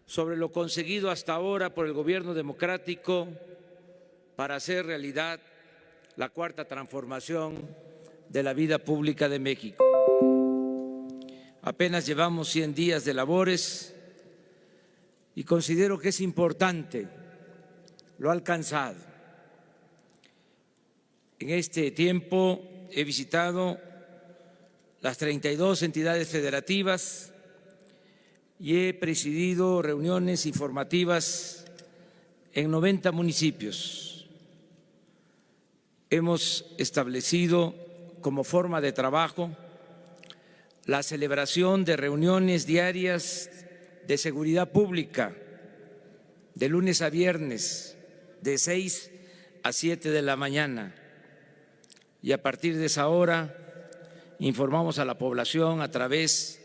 sobre lo conseguido hasta ahora por el gobierno democrático para hacer realidad la cuarta transformación de la vida pública de México. Apenas llevamos 100 días de labores y considero que es importante lo alcanzado. En este tiempo he visitado las 32 entidades federativas y he presidido reuniones informativas en 90 municipios. Hemos establecido como forma de trabajo la celebración de reuniones diarias de seguridad pública de lunes a viernes de 6 a 7 de la mañana. Y a partir de esa hora informamos a la población a través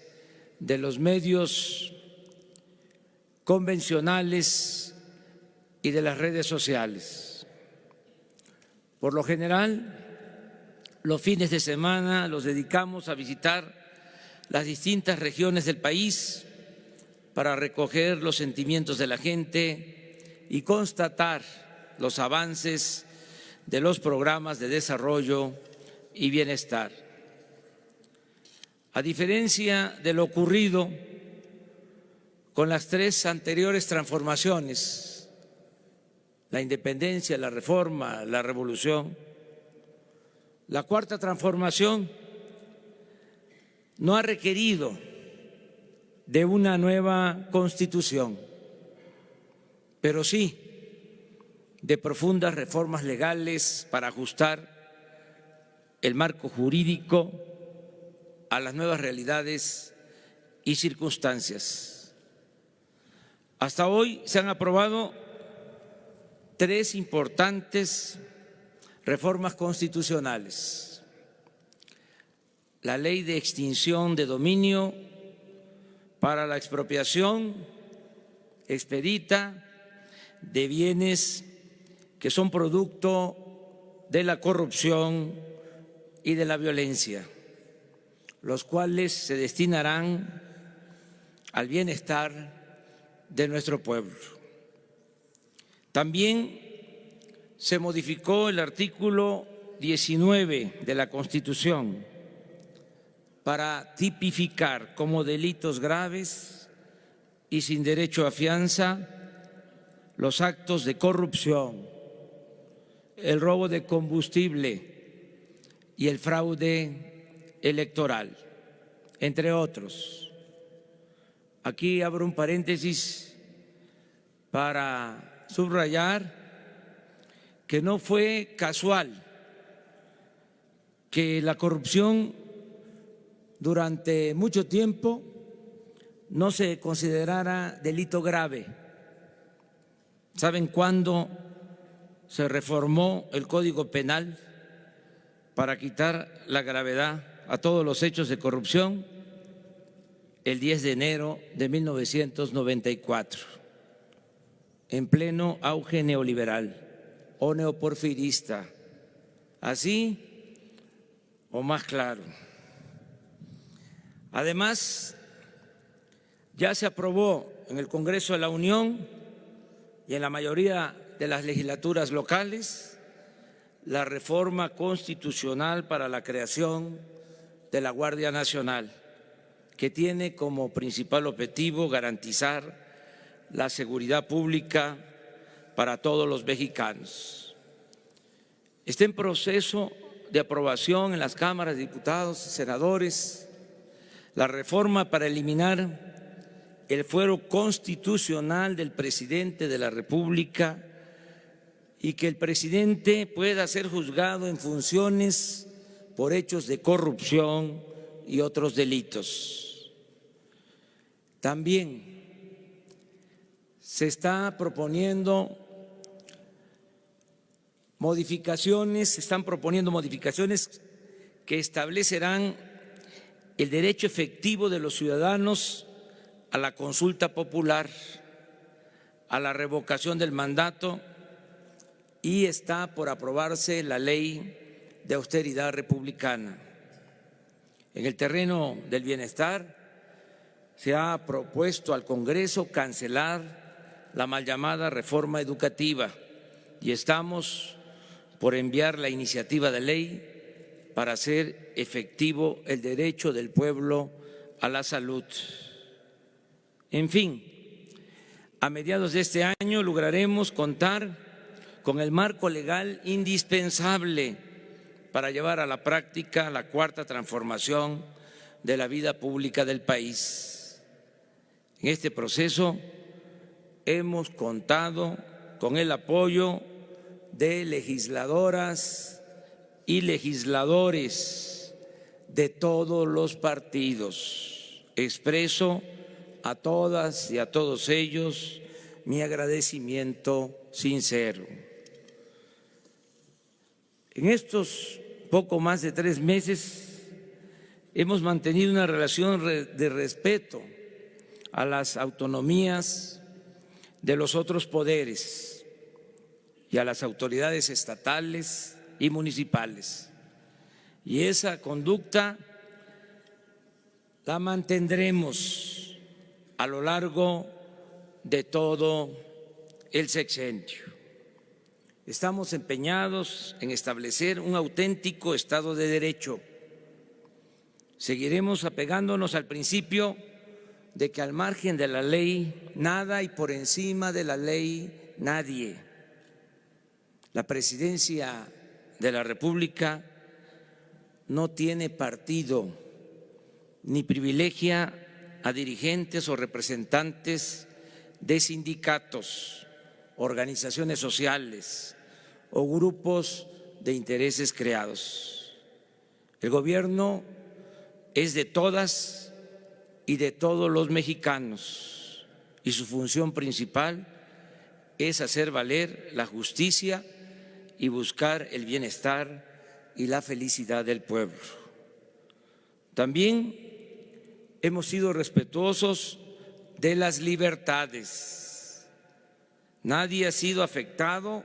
de los medios convencionales y de las redes sociales. Por lo general, los fines de semana los dedicamos a visitar las distintas regiones del país para recoger los sentimientos de la gente y constatar los avances de los programas de desarrollo y bienestar. A diferencia de lo ocurrido con las 3 anteriores transformaciones, la independencia, la reforma, la revolución, la cuarta transformación no ha requerido de una nueva constitución, pero sí de profundas reformas legales para ajustar el marco jurídico a las nuevas realidades y circunstancias. Hasta hoy se han aprobado 3 importantes reformas constitucionales: la Ley de Extinción de Dominio para la expropiación expedita de bienes que son producto de la corrupción y de la violencia, los cuales se destinarán al bienestar de nuestro pueblo. También se modificó el artículo 19 de la Constitución para tipificar como delitos graves y sin derecho a fianza los actos de corrupción, el robo de combustible y el fraude electoral, entre otros. Aquí abro un paréntesis para subrayar que no fue casual que la corrupción durante mucho tiempo no se considerara delito grave. ¿Saben cuándo se reformó el Código Penal para quitar la gravedad a todos los hechos de corrupción? El 10 de enero de 1994, en pleno auge neoliberal o neoporfirista, así o más claro. Además, ya se aprobó en el Congreso de la Unión y en la mayoría de las legislaturas locales la reforma constitucional para la creación de la Guardia Nacional, que tiene como principal objetivo garantizar la seguridad pública para todos los mexicanos. Está en proceso de aprobación en las cámaras de diputados y senadores la reforma para eliminar el fuero constitucional del presidente de la República y que el presidente pueda ser juzgado en funciones por hechos de corrupción y otros delitos. También se está proponiendo modificaciones, que establecerán el derecho efectivo de los ciudadanos a la consulta popular, a la revocación del mandato, y está por aprobarse la ley de austeridad republicana. En el terreno del bienestar se ha propuesto al Congreso cancelar la mal llamada reforma educativa y estamos por enviar la iniciativa de ley para hacer efectivo el derecho del pueblo a la salud. En fin, a mediados de este año lograremos contar con el marco legal indispensable para llevar a la práctica la cuarta transformación de la vida pública del país. En este proceso hemos contado con el apoyo de legisladoras y legisladores de todos los partidos. Expreso a todas y a todos ellos mi agradecimiento sincero. En estos poco más de 3 meses hemos mantenido una relación de respeto a las autonomías de los otros poderes y a las autoridades estatales y municipales. Y esa conducta la mantendremos a lo largo de todo el sexenio. Estamos empeñados en establecer un auténtico Estado de Derecho. Seguiremos apegándonos al principio de que al margen de la ley nada y por encima de la ley nadie. La Presidencia de la República no tiene partido ni privilegia a dirigentes o representantes de sindicatos, organizaciones sociales o grupos de intereses creados. El gobierno es de todas y de todos los mexicanos y su función principal es hacer valer la justicia y buscar el bienestar y la felicidad del pueblo. También hemos sido respetuosos de las libertades. Nadie ha sido afectado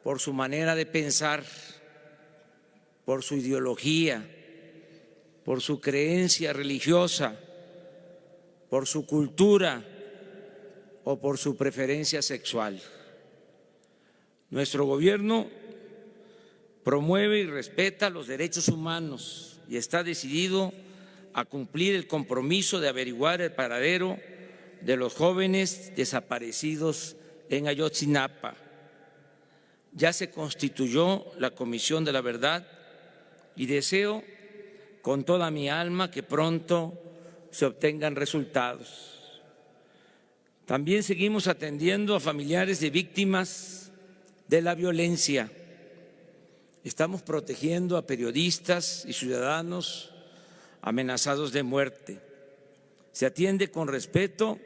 por su manera de pensar, por su ideología, por su creencia religiosa, por su cultura o por su preferencia sexual. Nuestro gobierno promueve y respeta los derechos humanos y está decidido a cumplir el compromiso de averiguar el paradero de los jóvenes desaparecidos en Ayotzinapa. Ya se constituyó la Comisión de la Verdad y deseo con toda mi alma que pronto se obtengan resultados. También seguimos atendiendo a familiares de víctimas de la violencia. Estamos protegiendo a periodistas y ciudadanos amenazados de muerte. Se atiende con respeto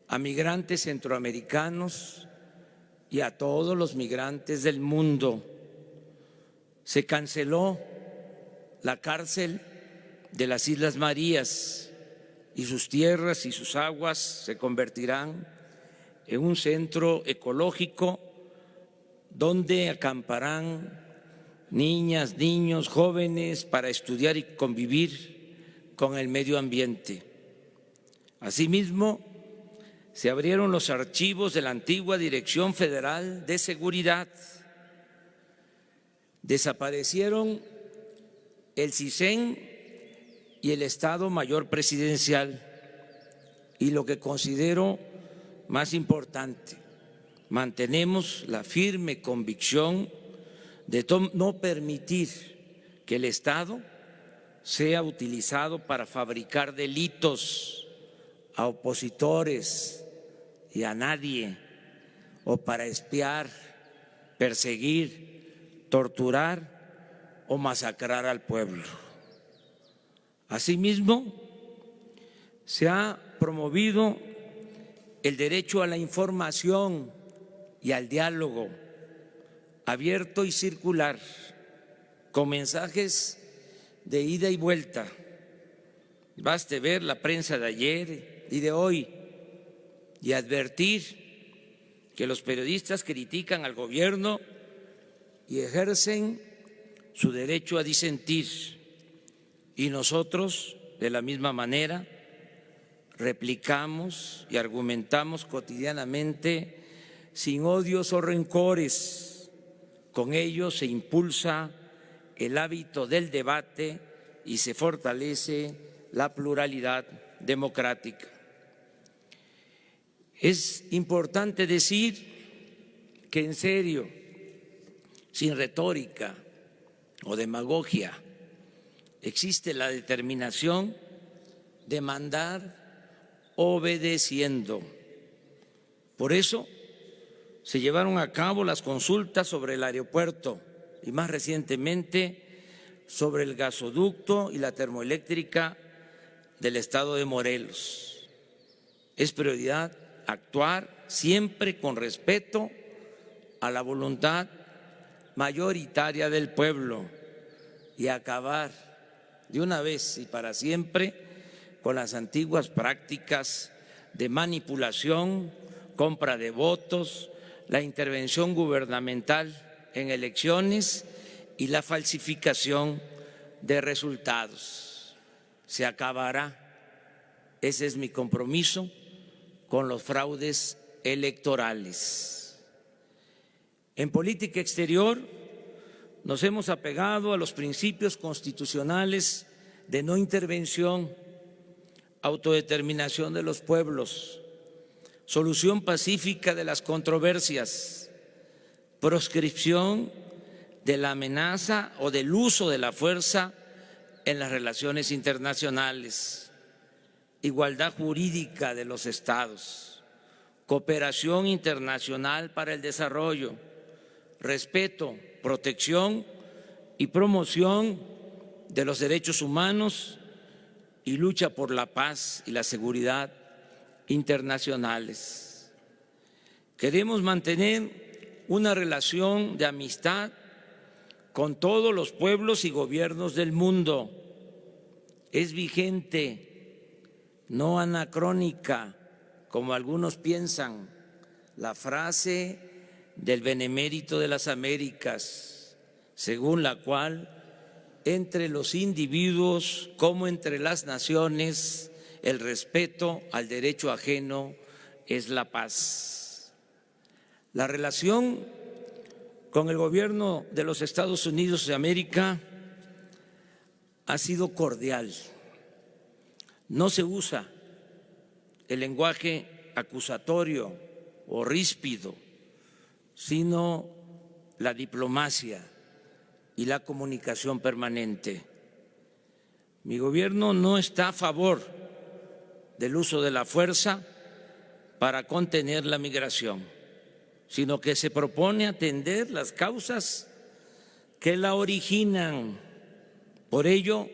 a migrantes centroamericanos y a todos los migrantes del mundo. Se canceló la cárcel de las Islas Marías y sus tierras y sus aguas se convertirán en un centro ecológico donde acamparán niñas, niños, jóvenes para estudiar y convivir con el medio ambiente. Asimismo, se abrieron los archivos de la antigua Dirección Federal de Seguridad. Desaparecieron el CISEN y el Estado Mayor Presidencial. Y lo que considero más importante, mantenemos la firme convicción de no permitir que el Estado sea utilizado para fabricar delitos a opositores y a nadie, o para espiar, perseguir, torturar o masacrar al pueblo. Asimismo, se ha promovido el derecho a la información y al diálogo abierto y circular, con mensajes de ida y vuelta. Baste ver la prensa de ayer y de hoy y advertir que los periodistas critican al gobierno y ejercen su derecho a disentir. Y nosotros, de la misma manera, replicamos y argumentamos cotidianamente sin odios o rencores. Con ello se impulsa el hábito del debate y se fortalece la pluralidad democrática. Es importante decir que en serio, sin retórica o demagogia, existe la determinación de mandar obedeciendo. Por eso se llevaron a cabo las consultas sobre el aeropuerto y más recientemente sobre el gasoducto y la termoeléctrica del estado de Morelos. Es prioridad actuar siempre con respeto a la voluntad mayoritaria del pueblo y acabar de una vez y para siempre con las antiguas prácticas de manipulación, compra de votos, la intervención gubernamental en elecciones y la falsificación de resultados. Se acabará, ese es mi compromiso, con los fraudes electorales. En política exterior nos hemos apegado a los principios constitucionales de no intervención, autodeterminación de los pueblos, solución pacífica de las controversias, proscripción de la amenaza o del uso de la fuerza en las relaciones internacionales, igualdad jurídica de los estados, cooperación internacional para el desarrollo, respeto, protección y promoción de los derechos humanos y lucha por la paz y la seguridad internacionales. Queremos mantener una relación de amistad con todos los pueblos y gobiernos del mundo. Es vigente, no anacrónica, como algunos piensan, la frase del Benemérito de las Américas, según la cual entre los individuos como entre las naciones el respeto al derecho ajeno es la paz. La relación con el gobierno de los Estados Unidos de América ha sido cordial. No se usa el lenguaje acusatorio o ríspido, sino la diplomacia y la comunicación permanente. Mi gobierno no está a favor del uso de la fuerza para contener la migración, sino que se propone atender las causas que la originan. Por ello,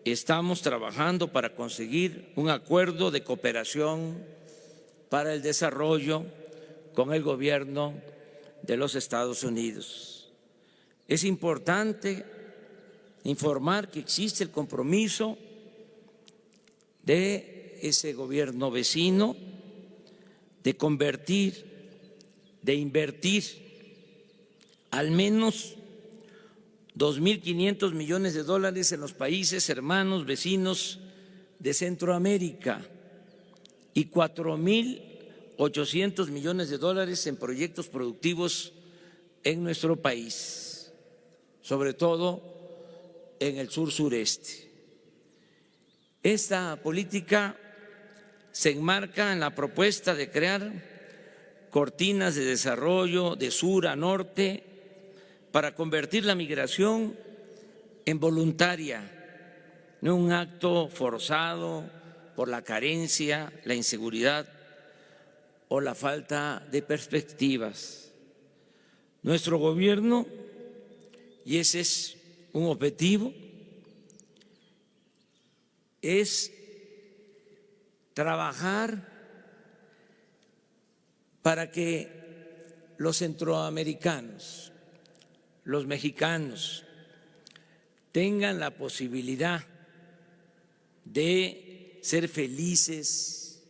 estamos trabajando para conseguir un acuerdo de cooperación para el desarrollo con el gobierno de los Estados Unidos. Es importante informar que existe el compromiso de ese gobierno vecino de invertir al menos 2.500 millones de dólares en los países hermanos vecinos de Centroamérica y 4.800 millones de dólares en proyectos productivos en nuestro país, sobre todo en el sur sureste. Esta política se enmarca en la propuesta de crear cortinas de desarrollo de sur a norte para convertir la migración en voluntaria, no un acto forzado por la carencia, la inseguridad o la falta de perspectivas. Nuestro gobierno, y ese es un objetivo, es trabajar para que los centroamericanos, los mexicanos, tengan la posibilidad de ser felices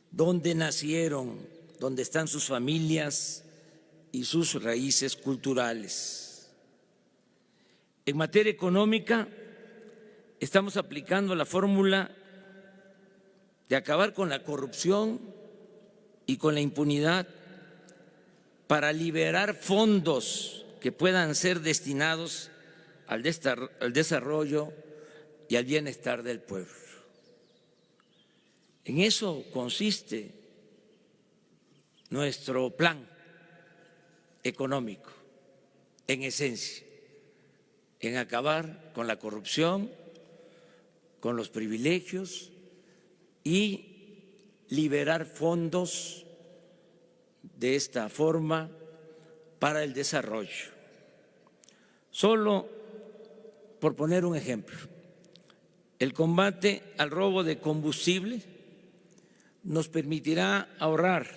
donde nacieron, donde están sus familias y sus raíces culturales. En materia económica, estamos aplicando la fórmula de acabar con la corrupción y con la impunidad para liberar fondos que puedan ser destinados al desarrollo y al bienestar del pueblo. En eso consiste nuestro plan económico, en esencia, en acabar con la corrupción, con los privilegios y liberar fondos de esta forma para el desarrollo. Solo por poner un ejemplo, el combate al robo de combustible nos permitirá ahorrar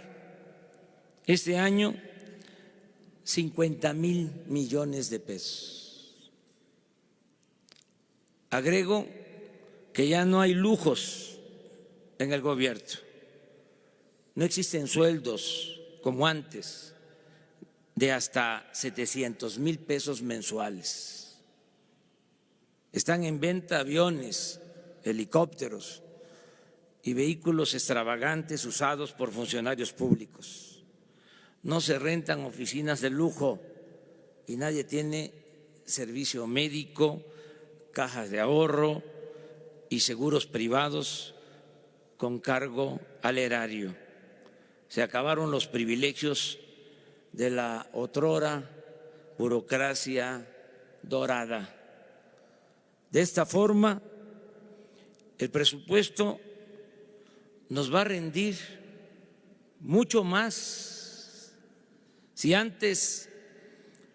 este año 50,000 millones de pesos. Agrego que ya no hay lujos en el gobierno, no existen sueldos como antes de hasta 700,000 pesos mensuales. Están en venta aviones, helicópteros y vehículos extravagantes usados por funcionarios públicos. No se rentan oficinas de lujo y nadie tiene servicio médico, cajas de ahorro y seguros privados con cargo al erario. Se acabaron los privilegios de la otrora burocracia dorada. De esta forma, el presupuesto nos va a rendir mucho más. Si antes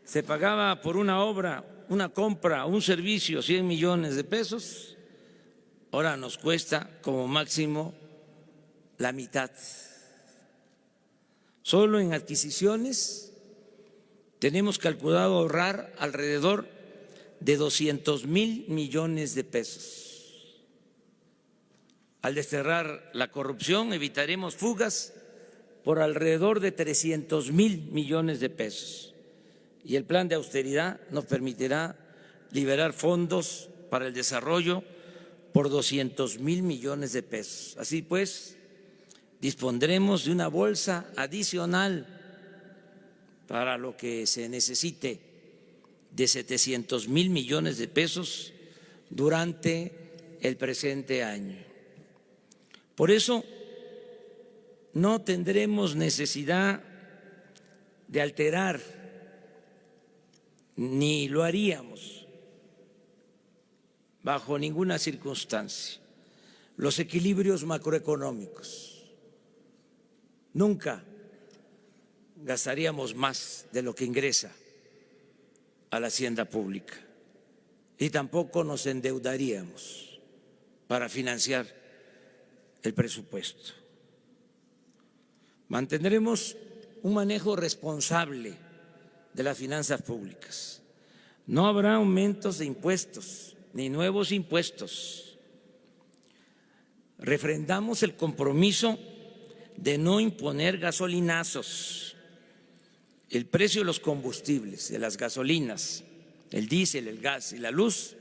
se pagaba por una obra, una compra, un servicio, 100 millones de pesos, ahora nos cuesta como máximo la mitad. Solo en adquisiciones tenemos calculado ahorrar alrededor de 200,000 millones de pesos. Al desterrar la corrupción evitaremos fugas por alrededor de 300,000 millones de pesos y el plan de austeridad nos permitirá liberar fondos para el desarrollo por 200,000 millones de pesos. Así pues, dispondremos de una bolsa adicional para lo que se necesite de 700,000 millones de pesos durante el presente año. Por eso no tendremos necesidad de alterar, ni lo haríamos bajo ninguna circunstancia, los equilibrios macroeconómicos. Nunca gastaríamos más de lo que ingresa a la hacienda pública y tampoco nos endeudaríamos para financiar el presupuesto. Mantendremos un manejo responsable de las finanzas públicas. No habrá aumentos de impuestos ni nuevos impuestos. Refrendamos el compromiso de no imponer gasolinazos. El precio de los combustibles, de las gasolinas, el diésel, el gas y la luz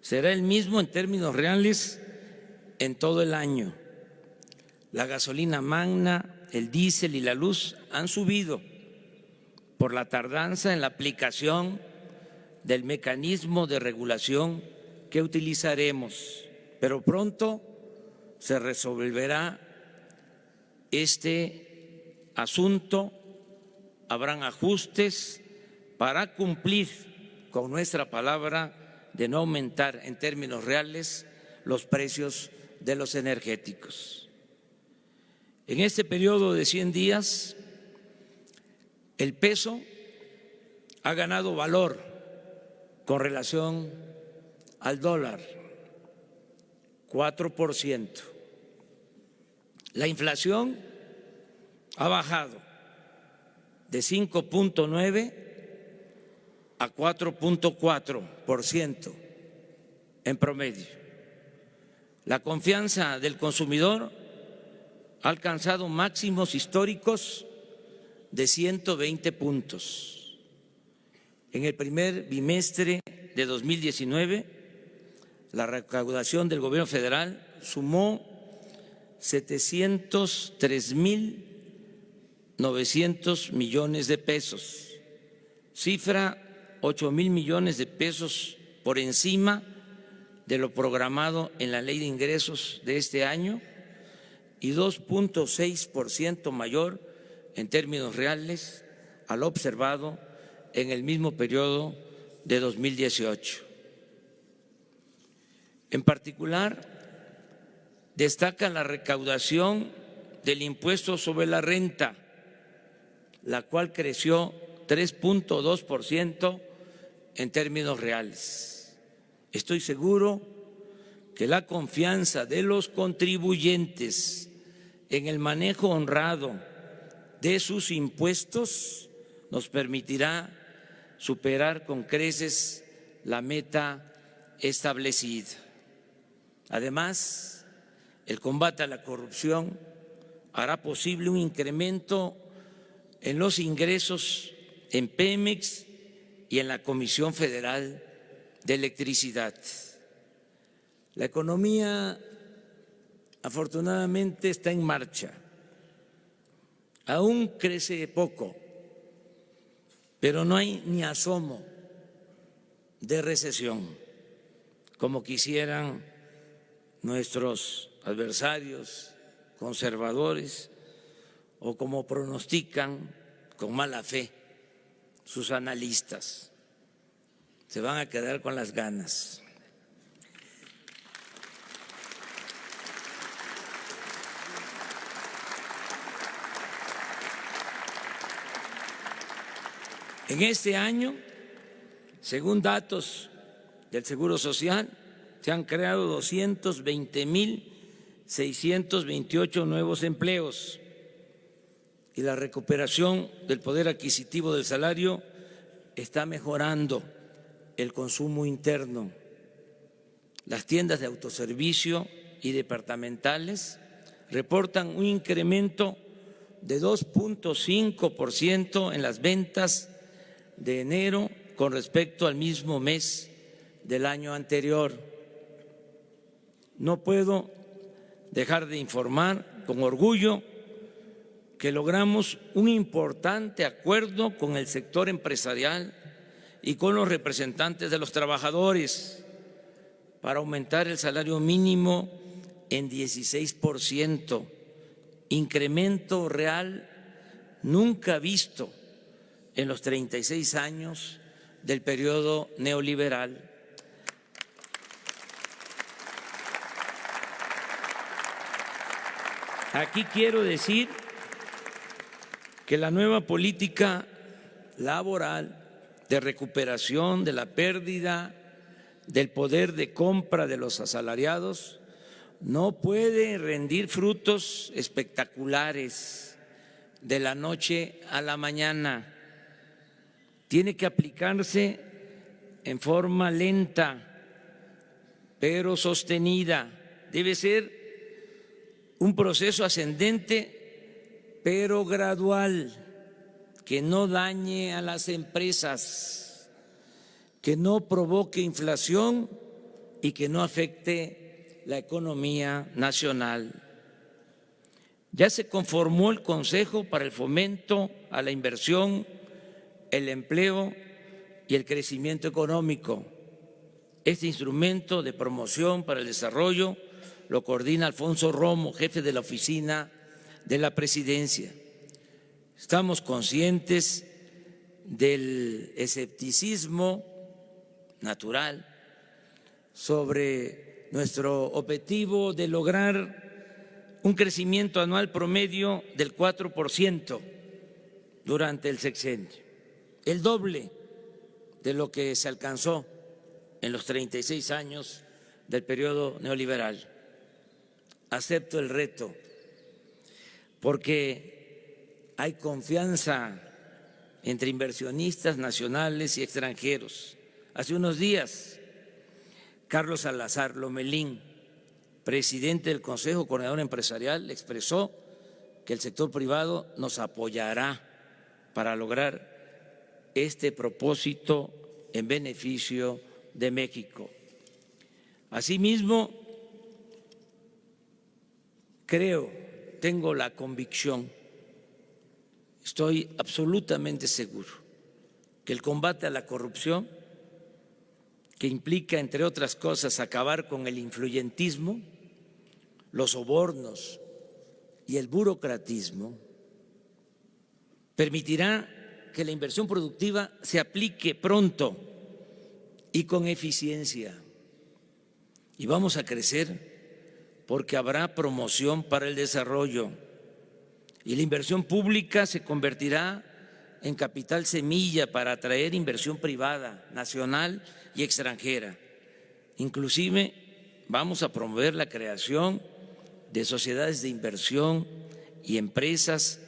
será el mismo en términos reales en todo el año. La gasolina magna, el diésel y la luz han subido por la tardanza en la aplicación del mecanismo de regulación que utilizaremos, pero pronto se resolverá este asunto. Habrán ajustes para cumplir con nuestra palabra de no aumentar en términos reales los precios de los energéticos. En este periodo de 100 días, el peso ha ganado valor con relación al dólar, 4%. La inflación ha bajado de 5.9 a 4.4% en promedio. La confianza del consumidor ha alcanzado máximos históricos de 120 puntos. En el primer bimestre de 2019, la recaudación del gobierno federal sumó 703.900 millones de pesos, cifra 8,000 millones de pesos por encima de lo programado en la Ley de Ingresos de este año y 2,6% mayor en términos reales al observado en el mismo periodo de 2018. En particular, destaca la recaudación del impuesto sobre la renta, la cual creció 3,2% en términos reales. Estoy seguro que la confianza de los contribuyentes en el manejo honrado de sus impuestos nos permitirá superar con creces la meta establecida. Además, el combate a la corrupción hará posible un incremento en los ingresos en Pemex y en la Comisión Federal de Electricidad. La economía, afortunadamente, está en marcha. Aún crece poco, pero no hay ni asomo de recesión, como quisieran nuestros adversarios conservadores o como pronostican con mala fe sus analistas. Se van a quedar con las ganas. En este año, según datos del Seguro Social, se han creado 220,628 nuevos empleos y la recuperación del poder adquisitivo del salario está mejorando el consumo interno. Las tiendas de autoservicio y departamentales reportan un incremento de 2,5% en las ventas de enero con respecto al mismo mes del año anterior. No puedo dejar de informar con orgullo que logramos un importante acuerdo con el sector empresarial y con los representantes de los trabajadores para aumentar el salario mínimo en 16%, incremento real nunca visto en los 36 años del periodo neoliberal. Aquí quiero decir que la nueva política laboral de recuperación de la pérdida del poder de compra de los asalariados no puede rendir frutos espectaculares de la noche a la mañana. Tiene que aplicarse en forma lenta, pero sostenida. Debe ser un proceso ascendente, pero gradual, que no dañe a las empresas, que no provoque inflación y que no afecte la economía nacional. Ya se conformó el Consejo para el Fomento a la Inversión, el Empleo y el Crecimiento Económico. Este instrumento de promoción para el desarrollo lo coordina Alfonso Romo, jefe de la Oficina de la Presidencia. Estamos conscientes del escepticismo natural sobre nuestro objetivo de lograr un crecimiento anual promedio del 4% durante el sexenio, el doble de lo que se alcanzó en los 36 años del periodo neoliberal. Acepto el reto porque hay confianza entre inversionistas nacionales y extranjeros. Hace unos días, Carlos Salazar Lomelín, presidente del Consejo Coordinador Empresarial, expresó que el sector privado nos apoyará para lograr este propósito en beneficio de México. Asimismo, creo, tengo la convicción, estoy absolutamente seguro que el combate a la corrupción, que implica, entre otras cosas, acabar con el influyentismo, los sobornos y el burocratismo, permitirá que la inversión productiva se aplique pronto y con eficiencia. Y vamos a crecer porque habrá promoción para el desarrollo y la inversión pública se convertirá en capital semilla para atraer inversión privada, nacional y extranjera. Inclusive vamos a promover la creación de sociedades de inversión y empresas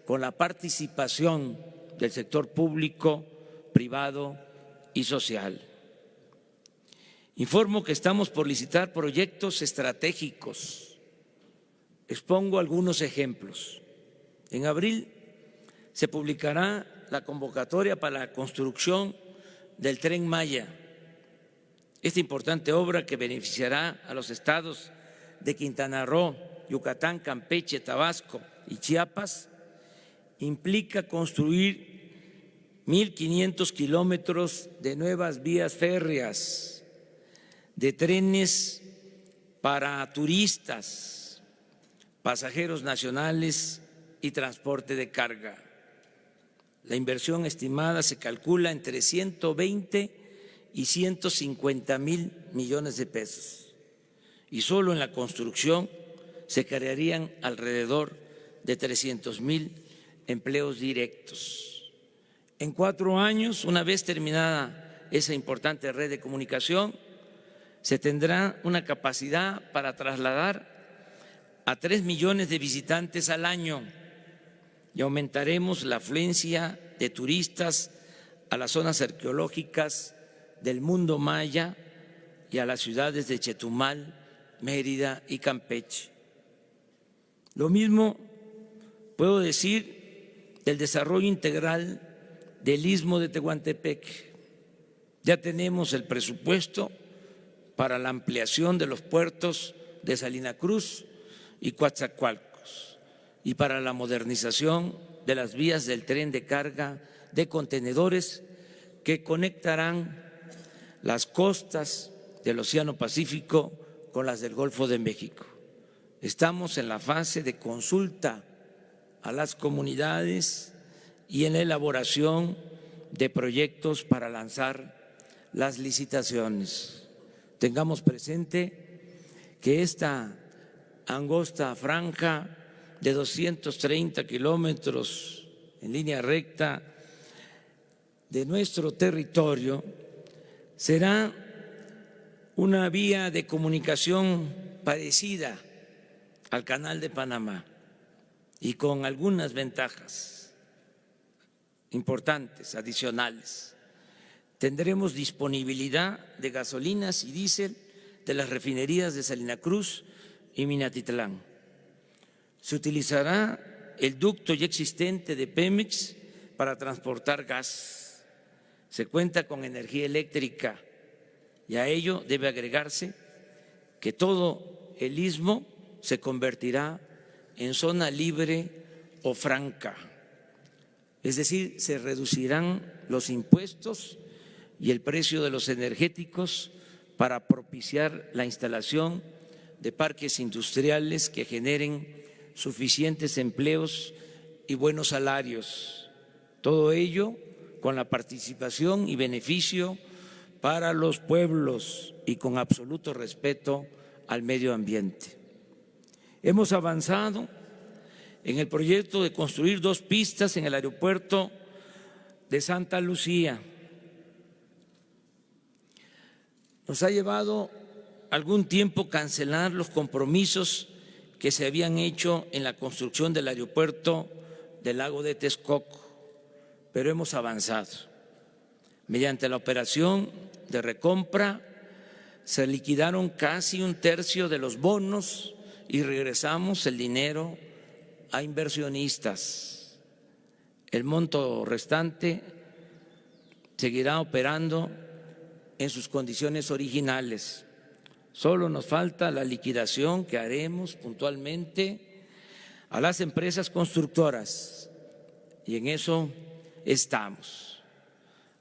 con la participación del sector público, privado y social. Informo que estamos por licitar proyectos estratégicos. Expongo algunos ejemplos. En abril se publicará la convocatoria para la construcción del Tren Maya. Esta importante obra que beneficiará a los estados de Quintana Roo, Yucatán, Campeche, Tabasco y Chiapas implica construir 1.500 kilómetros de nuevas vías férreas, de trenes para turistas, pasajeros nacionales y transporte de carga. La inversión estimada se calcula entre 120 y 150.000 millones de pesos. Y solo en la construcción se crearían alrededor de 300.000 empleos directos. En 4 años, una vez terminada esa importante red de comunicación, se tendrá una capacidad para trasladar a 3 millones de visitantes al año y aumentaremos la afluencia de turistas a las zonas arqueológicas del mundo maya y a las ciudades de Chetumal, Mérida y Campeche. Lo mismo puedo decir del desarrollo integral del Istmo de Tehuantepec. Ya tenemos el presupuesto para la ampliación de los puertos de Salina Cruz y Coatzacoalcos y para la modernización de las vías del tren de carga de contenedores que conectarán las costas del Océano Pacífico con las del Golfo de México. Estamos en la fase de consulta a las comunidades y en la elaboración de proyectos para lanzar las licitaciones. Tengamos presente que esta angosta franja de 230 kilómetros en línea recta de nuestro territorio será una vía de comunicación parecida al Canal de Panamá y con algunas ventajas importantes, adicionales. Tendremos disponibilidad de gasolinas y diésel de las refinerías de Salina Cruz y Minatitlán. Se utilizará el ducto ya existente de Pemex para transportar gas. Se cuenta con energía eléctrica y a ello debe agregarse que todo el istmo se convertirá en zona libre o franca, es decir, se reducirán los impuestos y el precio de los energéticos para propiciar la instalación de parques industriales que generen suficientes empleos y buenos salarios. Todo ello con la participación y beneficio para los pueblos y con absoluto respeto al medio ambiente. Hemos avanzado en el proyecto de construir 2 pistas en el aeropuerto de Santa Lucía. Nos ha llevado algún tiempo cancelar los compromisos que se habían hecho en la construcción del aeropuerto del Lago de Texcoco, pero hemos avanzado. Mediante la operación de recompra se liquidaron casi 1/3 de los bonos y regresamos el dinero a inversionistas. El monto restante seguirá operando en sus condiciones originales. Solo nos falta la liquidación que haremos puntualmente a las empresas constructoras y en eso estamos.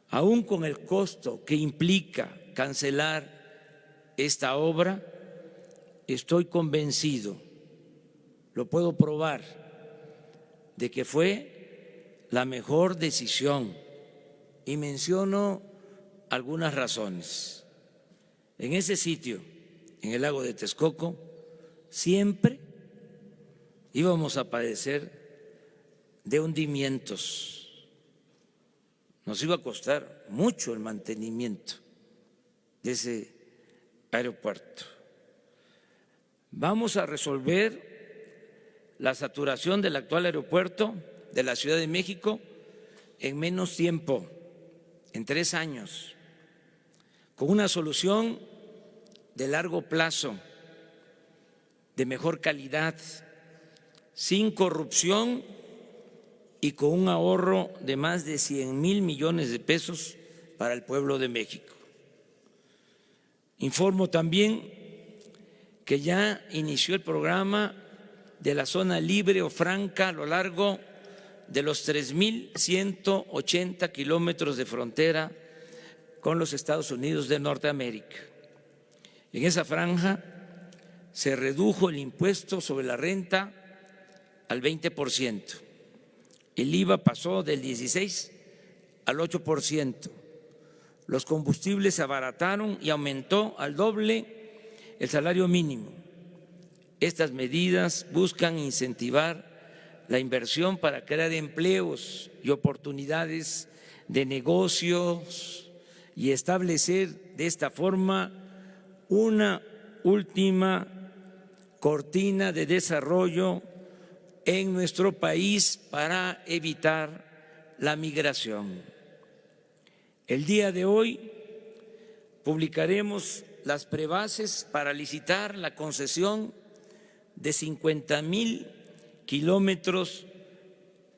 Aún con el costo que implica cancelar esta obra, estoy convencido, lo puedo probar, de que fue la mejor decisión y menciono algunas razones. En ese sitio, en el lago de Texcoco, siempre íbamos a padecer de hundimientos. Nos iba a costar mucho el mantenimiento de ese aeropuerto. Vamos a resolver la saturación del actual aeropuerto de la Ciudad de México en menos tiempo, en 3 años, con una solución de largo plazo, de mejor calidad, sin corrupción y con un ahorro de más de 100,000 millones de pesos para el pueblo de México. Informo también que ya inició el programa de la zona libre o franca a lo largo de los 3,180 kilómetros de frontera con los Estados Unidos de Norteamérica. En esa franja se redujo el impuesto sobre la renta al 20%. El IVA pasó del 16% al 8%. Los combustibles se abarataron y aumentó al doble el salario mínimo. Estas medidas buscan incentivar la inversión para crear empleos y oportunidades de negocios y establecer de esta forma una última cortina de desarrollo en nuestro país para evitar la migración. El día de hoy publicaremos las prebases para licitar la concesión de 50,000 kilómetros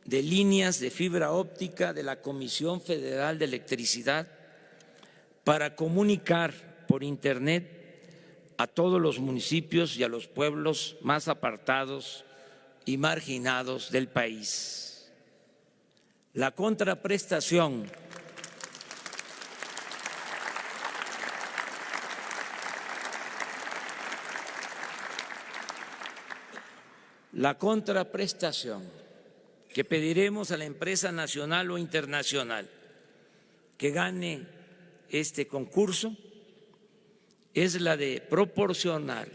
de líneas de fibra óptica de la Comisión Federal de Electricidad para comunicar por Internet a todos los municipios y a los pueblos más apartados y marginados del país. La contraprestación que pediremos a la empresa nacional o internacional que gane este concurso es la de proporcionar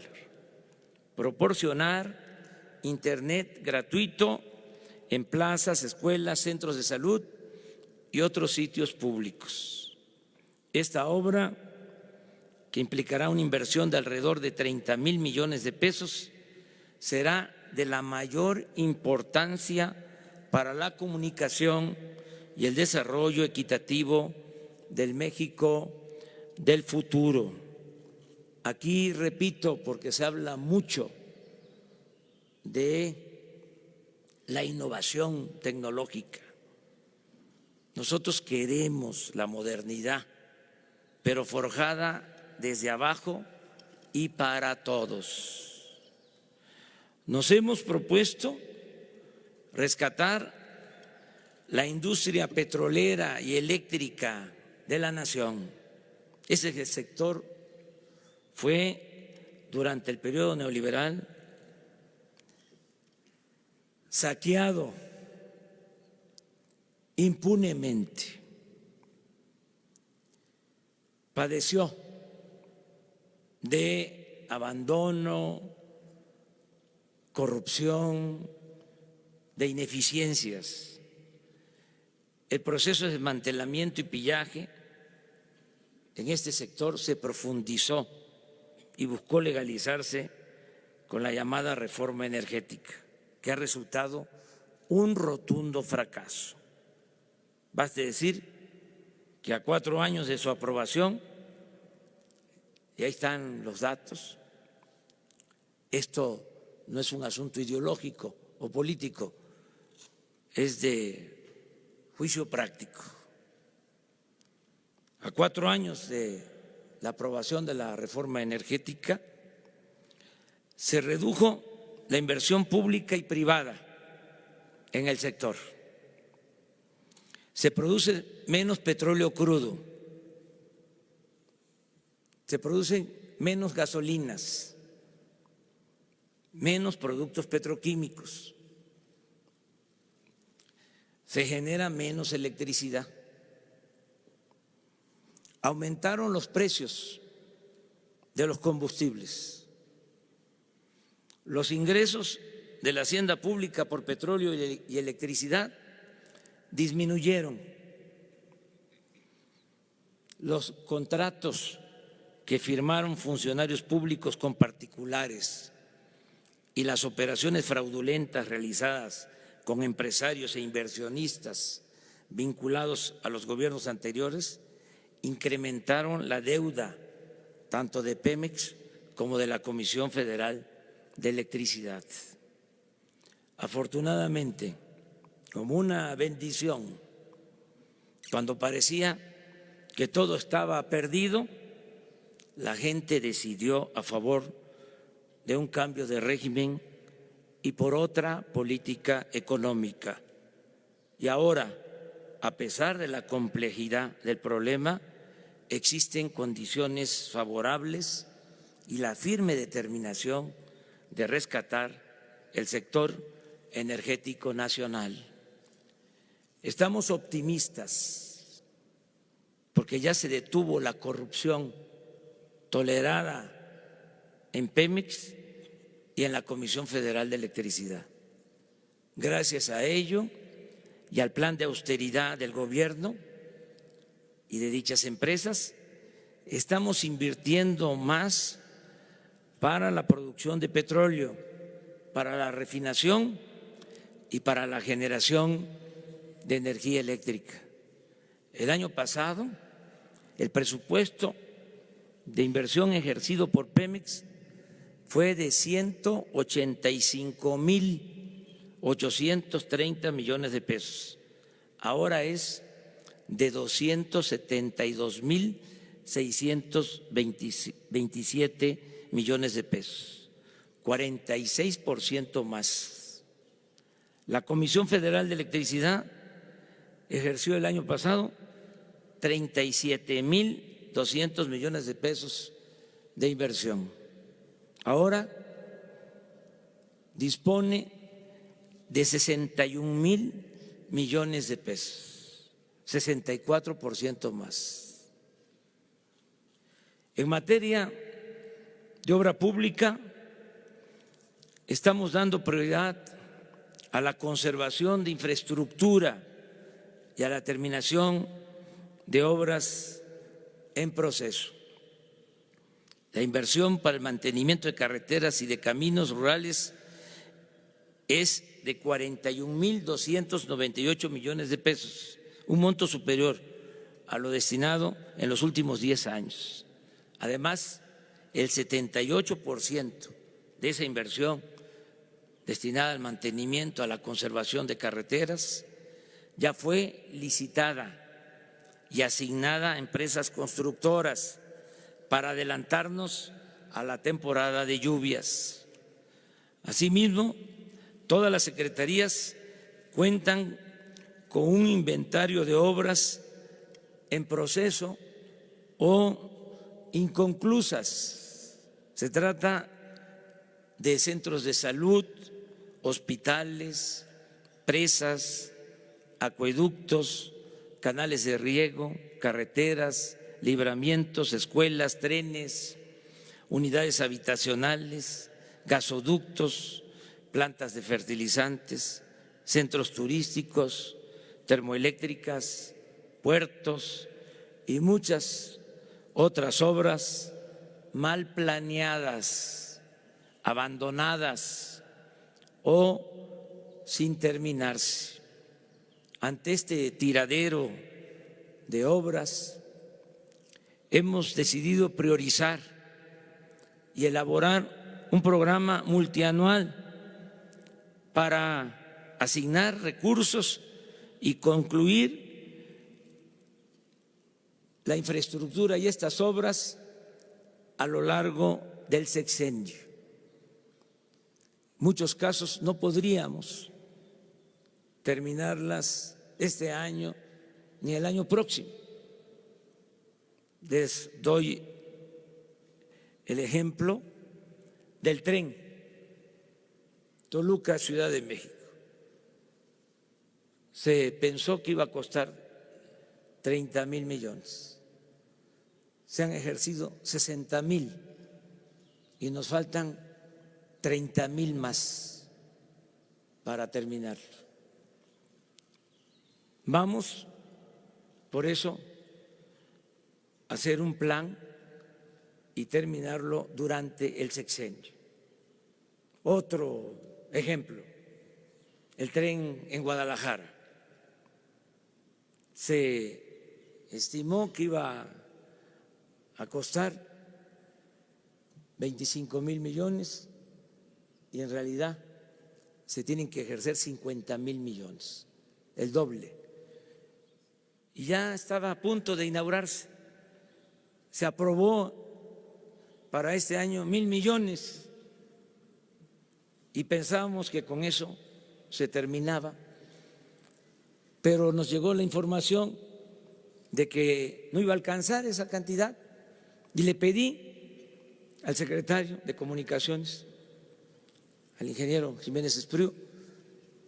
Internet gratuito en plazas, escuelas, centros de salud y otros sitios públicos. Esta obra, que implicará una inversión de alrededor de 30,000 millones de pesos, será de la mayor importancia para la comunicación y el desarrollo equitativo del México del futuro. Aquí repito, porque se habla mucho de la innovación tecnológica. Nosotros queremos la modernidad, pero forjada desde abajo y para todos. Nos hemos propuesto rescatar la industria petrolera y eléctrica de la nación. Ese sector fue, durante el periodo neoliberal, saqueado impunemente. Padeció de abandono, corrupción, de ineficiencias. El proceso de desmantelamiento y pillaje en este sector se profundizó y buscó legalizarse con la llamada reforma energética, que ha resultado un rotundo fracaso. Baste decir que a 4 años de su aprobación, y ahí están los datos, esto no es un asunto ideológico o político, es de juicio práctico. A 4 años de la aprobación de la reforma energética, se redujo la inversión pública y privada en el sector. Se produce menos petróleo crudo, se producen menos gasolinas, menos productos petroquímicos, se genera menos electricidad. Aumentaron los precios de los combustibles. Los ingresos de la hacienda pública por petróleo y electricidad disminuyeron. Los contratos que firmaron funcionarios públicos con particulares y las operaciones fraudulentas realizadas con empresarios e inversionistas vinculados a los gobiernos anteriores incrementaron la deuda tanto de Pemex como de la Comisión Federal de Electricidad. Afortunadamente, como una bendición, cuando parecía que todo estaba perdido, la gente decidió a favor de un cambio de régimen y por otra política económica. Y ahora, a pesar de la complejidad del problema, existen condiciones favorables y la firme determinación de rescatar el sector energético nacional. Estamos optimistas porque ya se detuvo la corrupción tolerada en Pemex y en la Comisión Federal de Electricidad. Gracias a ello y al plan de austeridad del gobierno y de dichas empresas, estamos invirtiendo más para la producción de petróleo, para la refinación y para la generación de energía eléctrica. El año pasado, el presupuesto de inversión ejercido por Pemex fue de 185.830 millones de pesos. Ahora es de 272.627 millones de pesos, 46% más. La Comisión Federal de Electricidad ejerció el año pasado 37.200 millones de pesos de inversión. Ahora dispone de 61.000 millones de pesos, 64% más. En materia de obra pública, estamos dando prioridad a la conservación de infraestructura y a la terminación de obras en proceso. La inversión para el mantenimiento de carreteras y de caminos rurales es de 41.298 millones de pesos, un monto superior a lo destinado en los últimos 10 años. Además, el 78% de esa inversión destinada al mantenimiento, a la conservación de carreteras, ya fue licitada y asignada a empresas constructoras para adelantarnos a la temporada de lluvias. Asimismo, todas las secretarías cuentan con un inventario de obras en proceso o inconclusas. Se trata de centros de salud, hospitales, presas, acueductos, canales de riego, carreteras, libramientos, escuelas, trenes, unidades habitacionales, gasoductos, plantas de fertilizantes, centros turísticos, termoeléctricas, puertos y muchas otras obras mal planeadas, abandonadas o sin terminarse. Ante este tiradero de obras, hemos decidido priorizar y elaborar un programa multianual para asignar recursos y concluir la infraestructura y estas obras a lo largo del sexenio. En muchos casos no podríamos terminarlas este año ni el año próximo. Les doy el ejemplo del tren Toluca, Ciudad de México. Se pensó que iba a costar 30,000 millones. Se han ejercido 60,000 y nos faltan 30,000 más para terminarlo. Vamos, por eso, a hacer un plan y terminarlo durante el sexenio. Otro ejemplo, el tren en Guadalajara. Se estimó que iba a costar 25,000 millones y en realidad se tienen que ejercer 50,000 millones, el doble. Y ya estaba a punto de inaugurarse. Se aprobó para este año 1,000 millones y pensábamos que con eso se terminaba, pero nos llegó la información de que no iba a alcanzar esa cantidad y le pedí al secretario de Comunicaciones, al ingeniero Jiménez Espriu,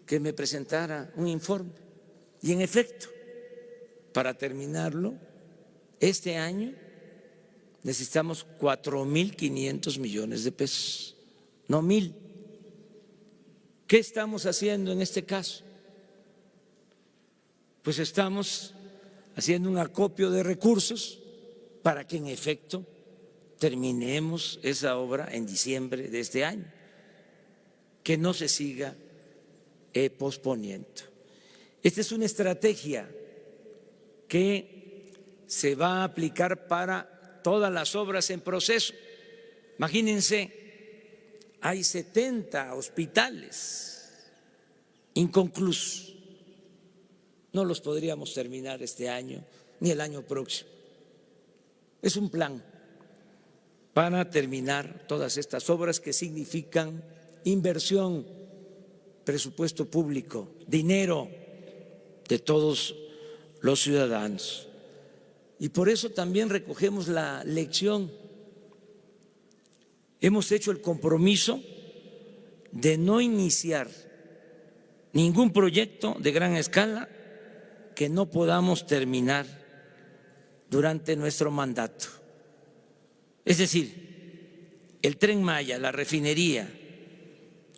que me presentara un informe. Y en efecto, para terminarlo este año necesitamos 4,500 millones de pesos, no 1,000. ¿Qué estamos haciendo en este caso? Pues estamos haciendo un acopio de recursos para que en efecto terminemos esa obra en diciembre de este año, que no se siga posponiendo. Esta es una estrategia que se va a aplicar para todas las obras en proceso. Imagínense, hay 70 hospitales inconclusos. No los podríamos terminar este año ni el año próximo. Es un plan para terminar todas estas obras que significan inversión, presupuesto público, dinero de todos los ciudadanos. Y por eso también recogemos la lección. Hemos hecho el compromiso de no iniciar ningún proyecto de gran escala que no podamos terminar durante nuestro mandato. Es decir, el Tren Maya, la refinería,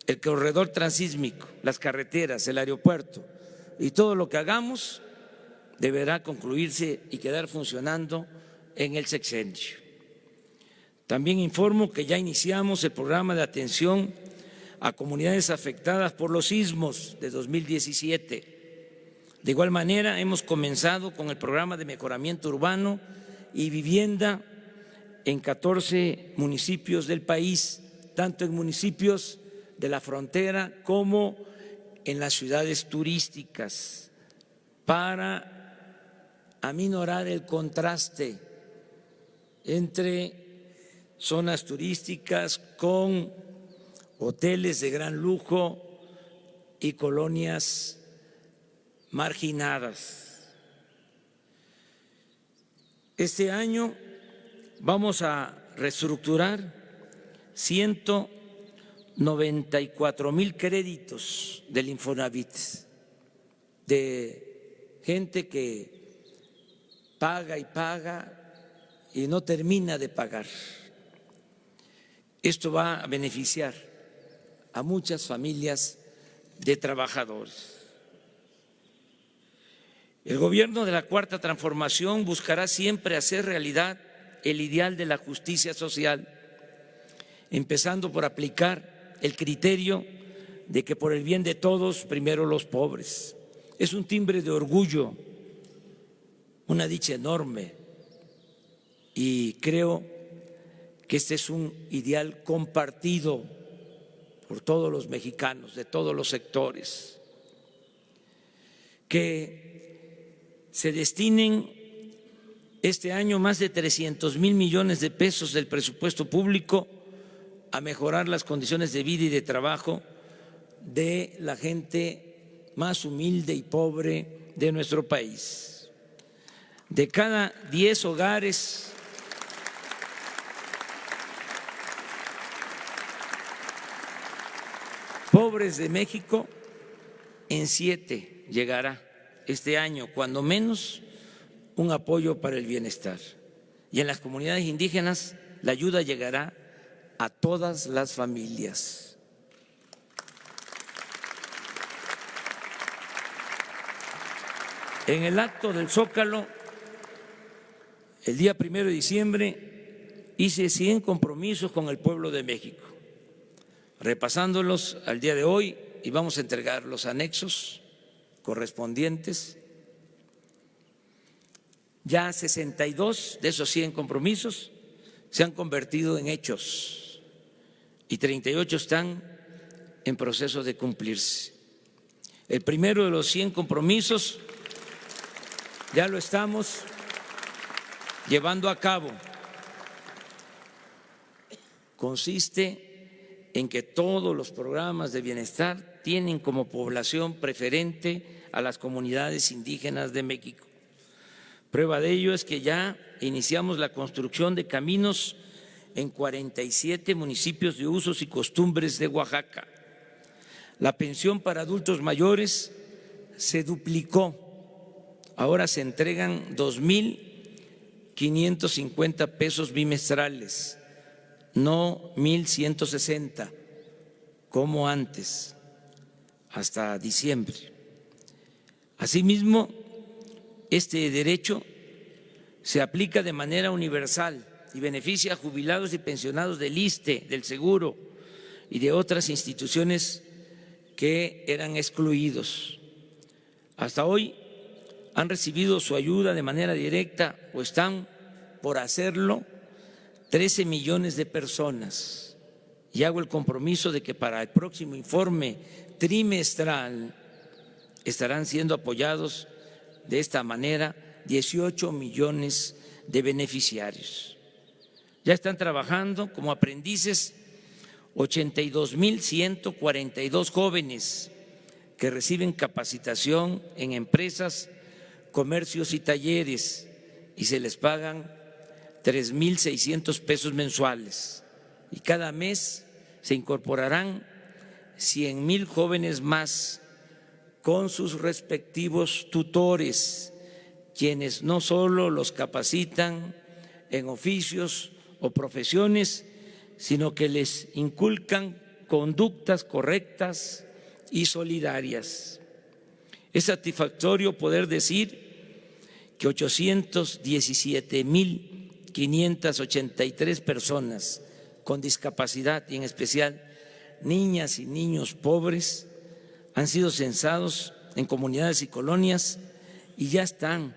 el corredor transísmico, las carreteras, el aeropuerto y todo lo que hagamos deberá concluirse y quedar funcionando en el sexenio. También informo que ya iniciamos el programa de atención a comunidades afectadas por los sismos de 2017. De igual manera, hemos comenzado con el programa de mejoramiento urbano y vivienda en 14 municipios del país, tanto en municipios de la frontera como en las ciudades turísticas, para aminorar el contraste entre zonas turísticas con hoteles de gran lujo y colonias marginadas. Este año vamos a reestructurar 194,000 créditos del Infonavit, de gente que paga y paga y no termina de pagar. Esto va a beneficiar a muchas familias de trabajadores. El gobierno de la Cuarta Transformación buscará siempre hacer realidad el ideal de la justicia social, empezando por aplicar el criterio de que por el bien de todos, primero los pobres. Es un timbre de orgullo, una dicha enorme, y creo que este es un ideal compartido por todos los mexicanos, de todos los sectores, que se destinen Este año más de 300,000 millones de pesos del presupuesto público a mejorar las condiciones de vida y de trabajo de la gente más humilde y pobre de nuestro país. De cada 10 hogares pobres de México, en 7 llegará este año, cuando menos, un apoyo para el bienestar. Y en las comunidades indígenas la ayuda llegará a todas las familias. En el acto del Zócalo, el día 1 de diciembre, hice 100 compromisos con el pueblo de México. Repasándolos al día de hoy, y vamos a entregar los anexos correspondientes. Ya 62 de esos 100 compromisos se han convertido en hechos y 38 están en proceso de cumplirse. El primero de los 100 compromisos ya lo estamos llevando a cabo. Consiste en que todos los programas de bienestar tienen como población preferente a las comunidades indígenas de México. Prueba de ello es que ya iniciamos la construcción de caminos en 47 municipios de usos y costumbres de Oaxaca. La pensión para adultos mayores se duplicó. Ahora se entregan 2,550 pesos bimestrales, no 1,160 como antes, hasta diciembre. Asimismo, este derecho se aplica de manera universal y beneficia a jubilados y pensionados del ISSSTE, del Seguro y de otras instituciones que eran excluidos. Hasta hoy han recibido su ayuda de manera directa o están por hacerlo 13 millones de personas. Y hago el compromiso de que para el próximo informe trimestral estarán siendo apoyados de esta manera 18 millones de beneficiarios. Ya están trabajando como aprendices 82,142 jóvenes que reciben capacitación en empresas, comercios y talleres y se les pagan 3,600 pesos mensuales. Y cada mes se incorporarán 100,000 jóvenes más con sus respectivos tutores, quienes no solo los capacitan en oficios o profesiones, sino que les inculcan conductas correctas y solidarias. Es satisfactorio poder decir que 817,583 personas con discapacidad, y en especial niñas y niños pobres, han sido censados en comunidades y colonias y ya están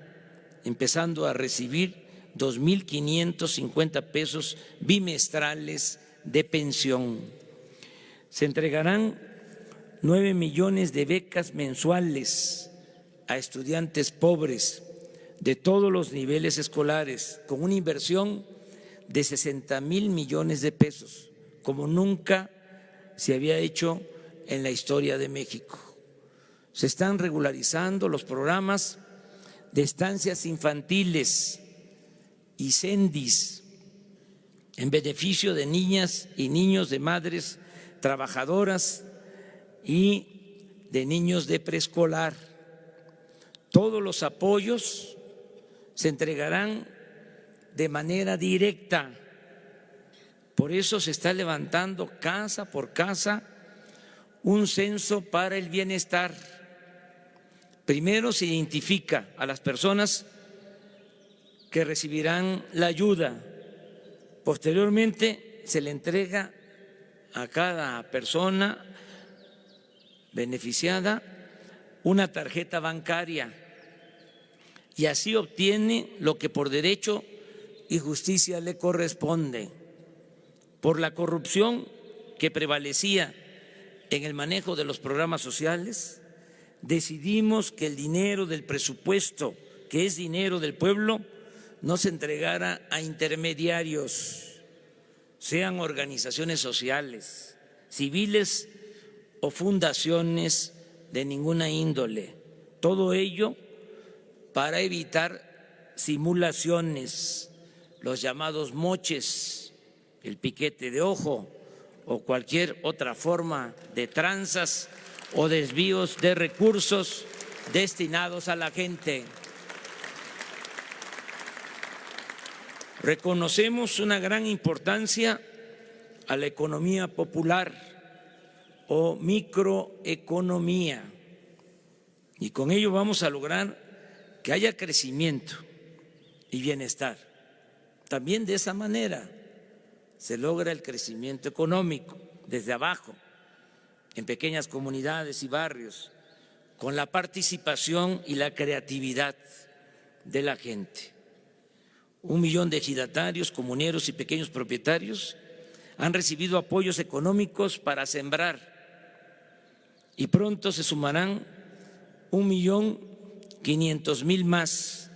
empezando a recibir 2,550 pesos bimestrales de pensión. Se entregarán 9 millones de becas mensuales a estudiantes pobres de todos los niveles escolares, con una inversión de 60,000 millones de pesos, como nunca se había hecho en la historia de México. Se están regularizando los programas de estancias infantiles y CENDIS en beneficio de niñas y niños de madres trabajadoras y de niños de preescolar. Todos los apoyos se entregarán de manera directa. Por eso se está levantando casa por casa un censo para el bienestar. Primero se identifica a las personas que recibirán la ayuda. Posteriormente se le entrega a cada persona beneficiada una tarjeta bancaria y así obtiene lo que por derecho y justicia le corresponde. Por la corrupción que prevalecía en el manejo de los programas sociales, decidimos que el dinero del presupuesto, que es dinero del pueblo, no se entregara a intermediarios, sean organizaciones sociales, civiles o fundaciones de ninguna índole. Todo ello para evitar simulaciones, los llamados moches, el piquete de ojo o cualquier otra forma de tranzas o desvíos de recursos destinados a la gente. Reconocemos una gran importancia a la economía popular o microeconomía y con ello vamos a lograr que haya crecimiento y bienestar. También de esa manera se logra el crecimiento económico desde abajo, en pequeñas comunidades y barrios, con la participación y la creatividad de la gente. 1 millón de ejidatarios, comuneros y pequeños propietarios han recibido apoyos económicos para sembrar y pronto se sumarán 1.500.000 más,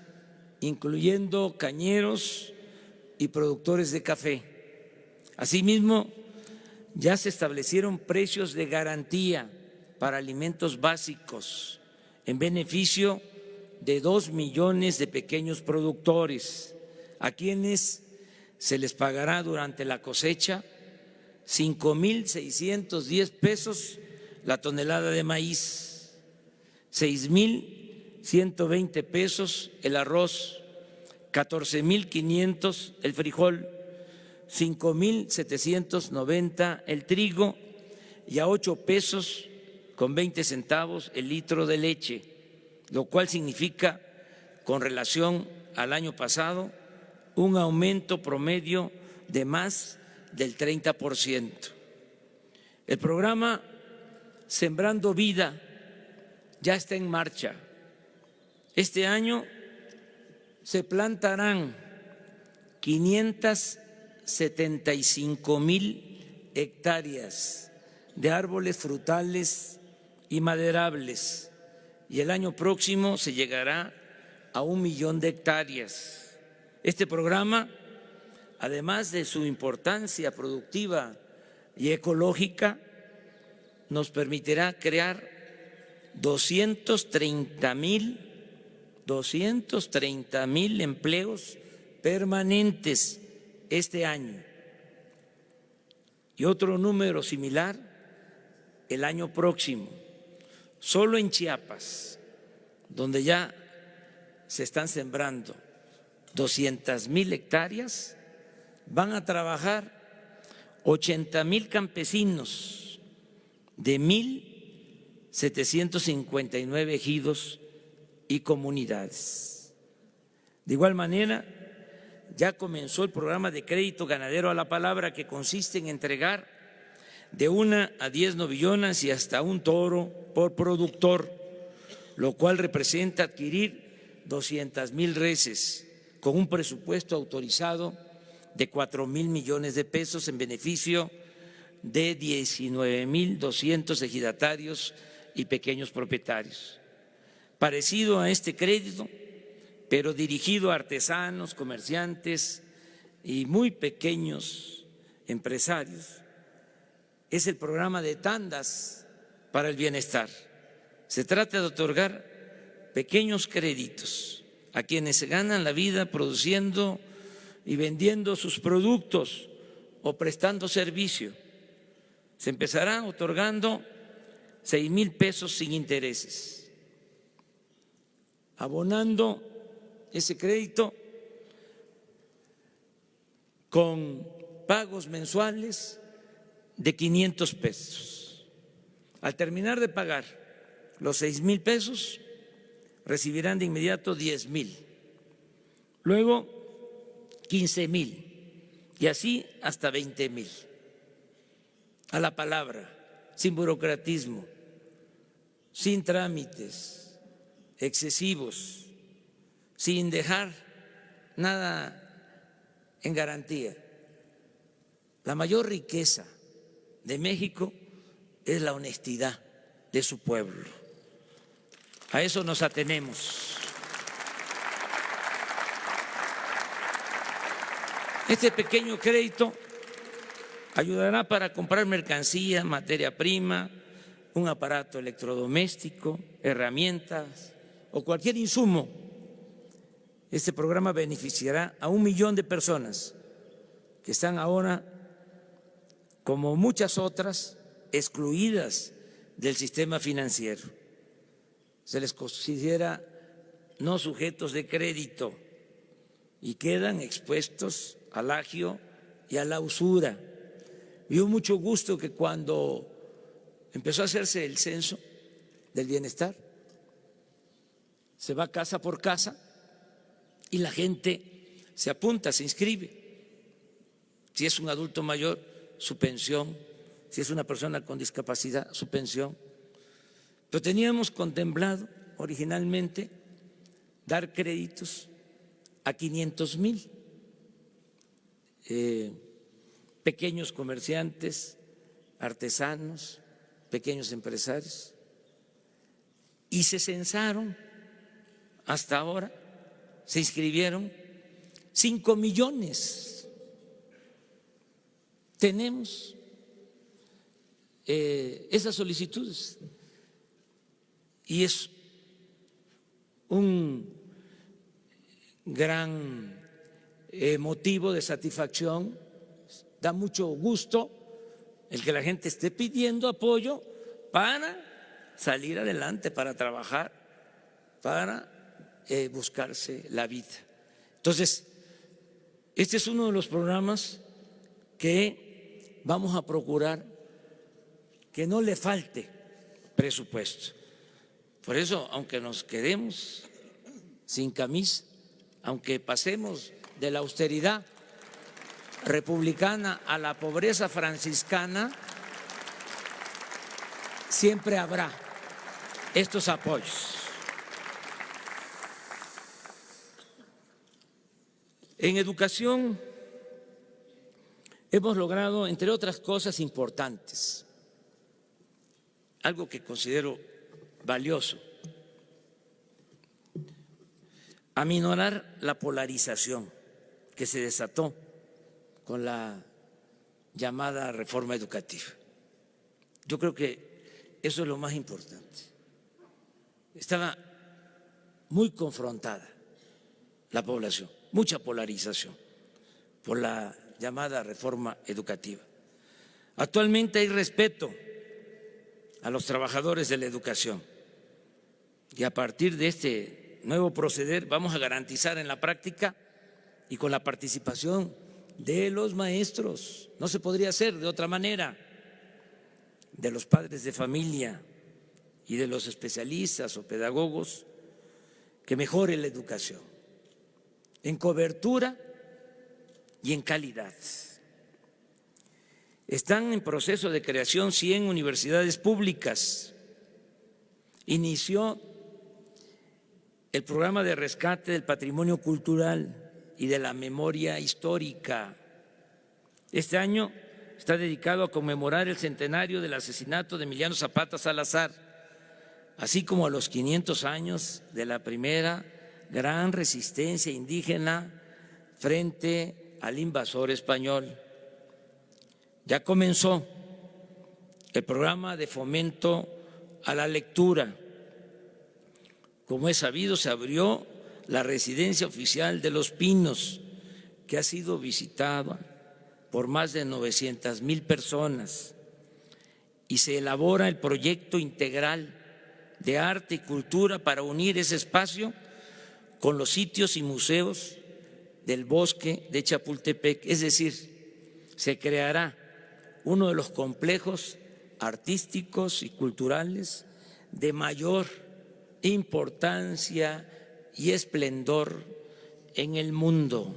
incluyendo cañeros y productores de café. Asimismo, ya se establecieron precios de garantía para alimentos básicos en beneficio de 2 millones de pequeños productores, a quienes se les pagará durante la cosecha 5.610 pesos la tonelada de maíz, 6.120 pesos el arroz, 14.500 el frijol, 5.790 el trigo y a 8 pesos con 20 centavos el litro de leche, lo cual significa, con relación al año pasado, un aumento promedio de más del 30%. El programa Sembrando Vida ya está en marcha. Este año se plantarán 575.000 hectáreas de árboles frutales y maderables y el año próximo se llegará a 1 millón de hectáreas. Este programa, además de su importancia productiva y ecológica, nos permitirá crear 230.000 empleos permanentes este año y otro número similar el año próximo. Solo en Chiapas, donde ya se están sembrando 200.000 hectáreas, van a trabajar 80.000 campesinos de 1.759 ejidos y comunidades. De igual manera, ya comenzó el programa de crédito ganadero a la palabra, que consiste en entregar de 1 a 10 novillonas y hasta un toro por productor, lo cual representa adquirir 200.000 reses con un presupuesto autorizado de 4.000 millones de pesos en beneficio de 19.200 ejidatarios y pequeños propietarios. Parecido a este crédito, pero dirigido a artesanos, comerciantes y muy pequeños empresarios, es el programa de tandas para el bienestar. Se trata de otorgar pequeños créditos a quienes se ganan la vida produciendo y vendiendo sus productos o prestando servicio. Se empezará otorgando 6,000 pesos sin intereses, abonando ese crédito con pagos mensuales de 500 pesos. Al terminar de pagar los 6,000 pesos, recibirán de inmediato 10,000, luego 15,000 y así hasta 20,000. A la palabra, sin burocratismo, sin trámites excesivos, sin dejar nada en garantía. La mayor riqueza de México es la honestidad de su pueblo. A eso nos atenemos. Este pequeño crédito ayudará para comprar mercancía, materia prima, un aparato electrodoméstico, herramientas o cualquier insumo. Este programa beneficiará a 1 millón de personas que están ahora, como muchas otras, excluidas del sistema financiero. Se les considera no sujetos de crédito y quedan expuestos al agio y a la usura. Me dio mucho gusto que cuando empezó a hacerse el censo del bienestar, se va casa por casa y la gente se apunta, se inscribe. Si es un adulto mayor, su pensión; si es una persona con discapacidad, su pensión. Pero teníamos contemplado originalmente dar créditos a 500,000 pequeños comerciantes, artesanos, pequeños empresarios, y se censaron hasta ahora, se inscribieron 5 millones. Tenemos esas solicitudes y es un gran motivo de satisfacción. Da mucho gusto el que la gente esté pidiendo apoyo para salir adelante, para trabajar, para buscarse la vida. Entonces, este es uno de los programas que vamos a procurar que no le falte presupuesto. Por eso, aunque nos quedemos sin camisa, aunque pasemos de la austeridad republicana a la pobreza franciscana, siempre habrá estos apoyos. En educación hemos logrado, entre otras cosas importantes, algo que considero valioso: aminorar la polarización que se desató con la llamada reforma educativa. Yo creo que eso es lo más importante. Estaba muy confrontada la población, mucha polarización por la llamada reforma educativa. Actualmente hay respeto a los trabajadores de la educación y a partir de este nuevo proceder vamos a garantizar en la práctica y con la participación de los maestros, no se podría hacer de otra manera, de los padres de familia y de los especialistas o pedagogos, que mejore la educación en cobertura y en calidad. Están en proceso de creación 100 universidades públicas. Inició el programa de rescate del patrimonio cultural y de la memoria histórica. Este año está dedicado a conmemorar el centenario del asesinato de Emiliano Zapata Salazar, así como a los 500 años de la primera gran resistencia indígena frente al invasor español. Ya comenzó el programa de fomento a la lectura. Como es sabido, se abrió la residencia oficial de Los Pinos, que ha sido visitada por más de 900,000 personas, y se elabora el proyecto integral de arte y cultura para unir ese espacio con los sitios y museos del bosque de Chapultepec. Es decir, se creará uno de los complejos artísticos y culturales de mayor importancia y esplendor en el mundo.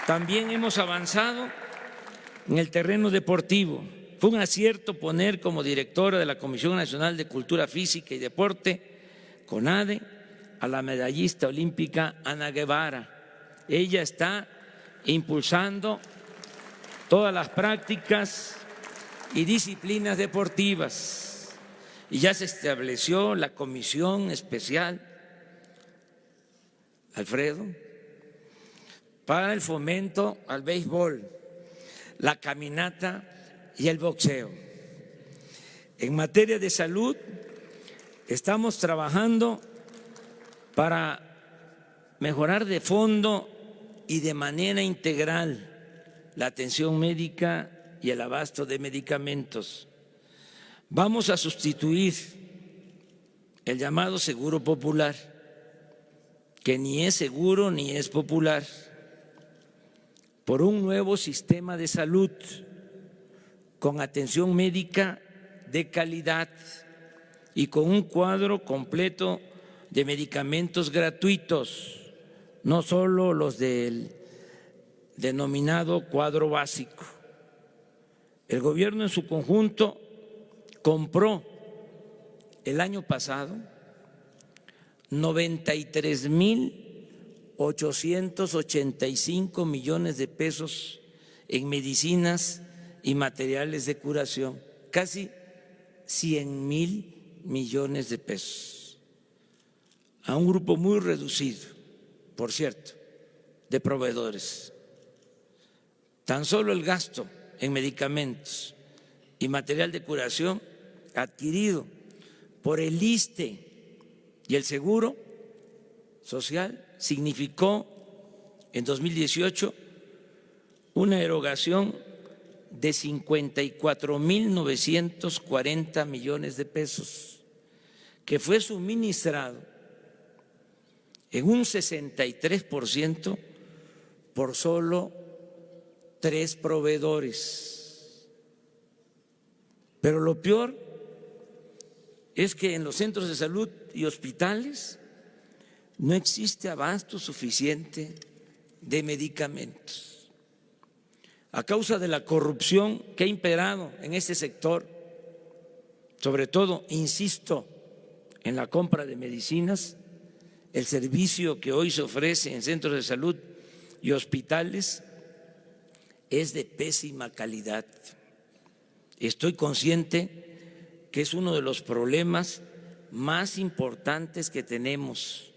También hemos avanzado en el terreno deportivo. Fue un acierto poner como directora de la Comisión Nacional de Cultura Física y Deporte, CONADE, a la medallista olímpica Ana Guevara. Ella está impulsando todas las prácticas y disciplinas deportivas y ya se estableció la comisión especial Alfredo, para el fomento al béisbol, la caminata y el boxeo. En materia de salud, estamos trabajando para mejorar de fondo y de manera integral la atención médica y el abasto de medicamentos. Vamos a sustituir el llamado seguro popular, que ni es seguro ni es popular, por un nuevo sistema de salud con atención médica de calidad y con un cuadro completo de medicamentos gratuitos, no solo los del denominado cuadro básico. El gobierno en su conjunto compró el año pasado 93.885 millones de pesos en medicinas y materiales de curación, casi 100.000 millones de pesos, a un grupo muy reducido, por cierto, de proveedores. Tan solo el gasto en medicamentos y material de curación adquirido por el ISSSTE y el Seguro Social significó en 2018 una erogación de 54.940 millones de pesos, que fue suministrado en un 63% por solo 3 proveedores. Pero lo peor es que en los centros de salud y hospitales no existe abasto suficiente de medicamentos. A causa de la corrupción que ha imperado en este sector, sobre todo, insisto, en la compra de medicinas, el servicio que hoy se ofrece en centros de salud y hospitales es de pésima calidad. Estoy consciente que es uno de los problemas más importantes que tenemos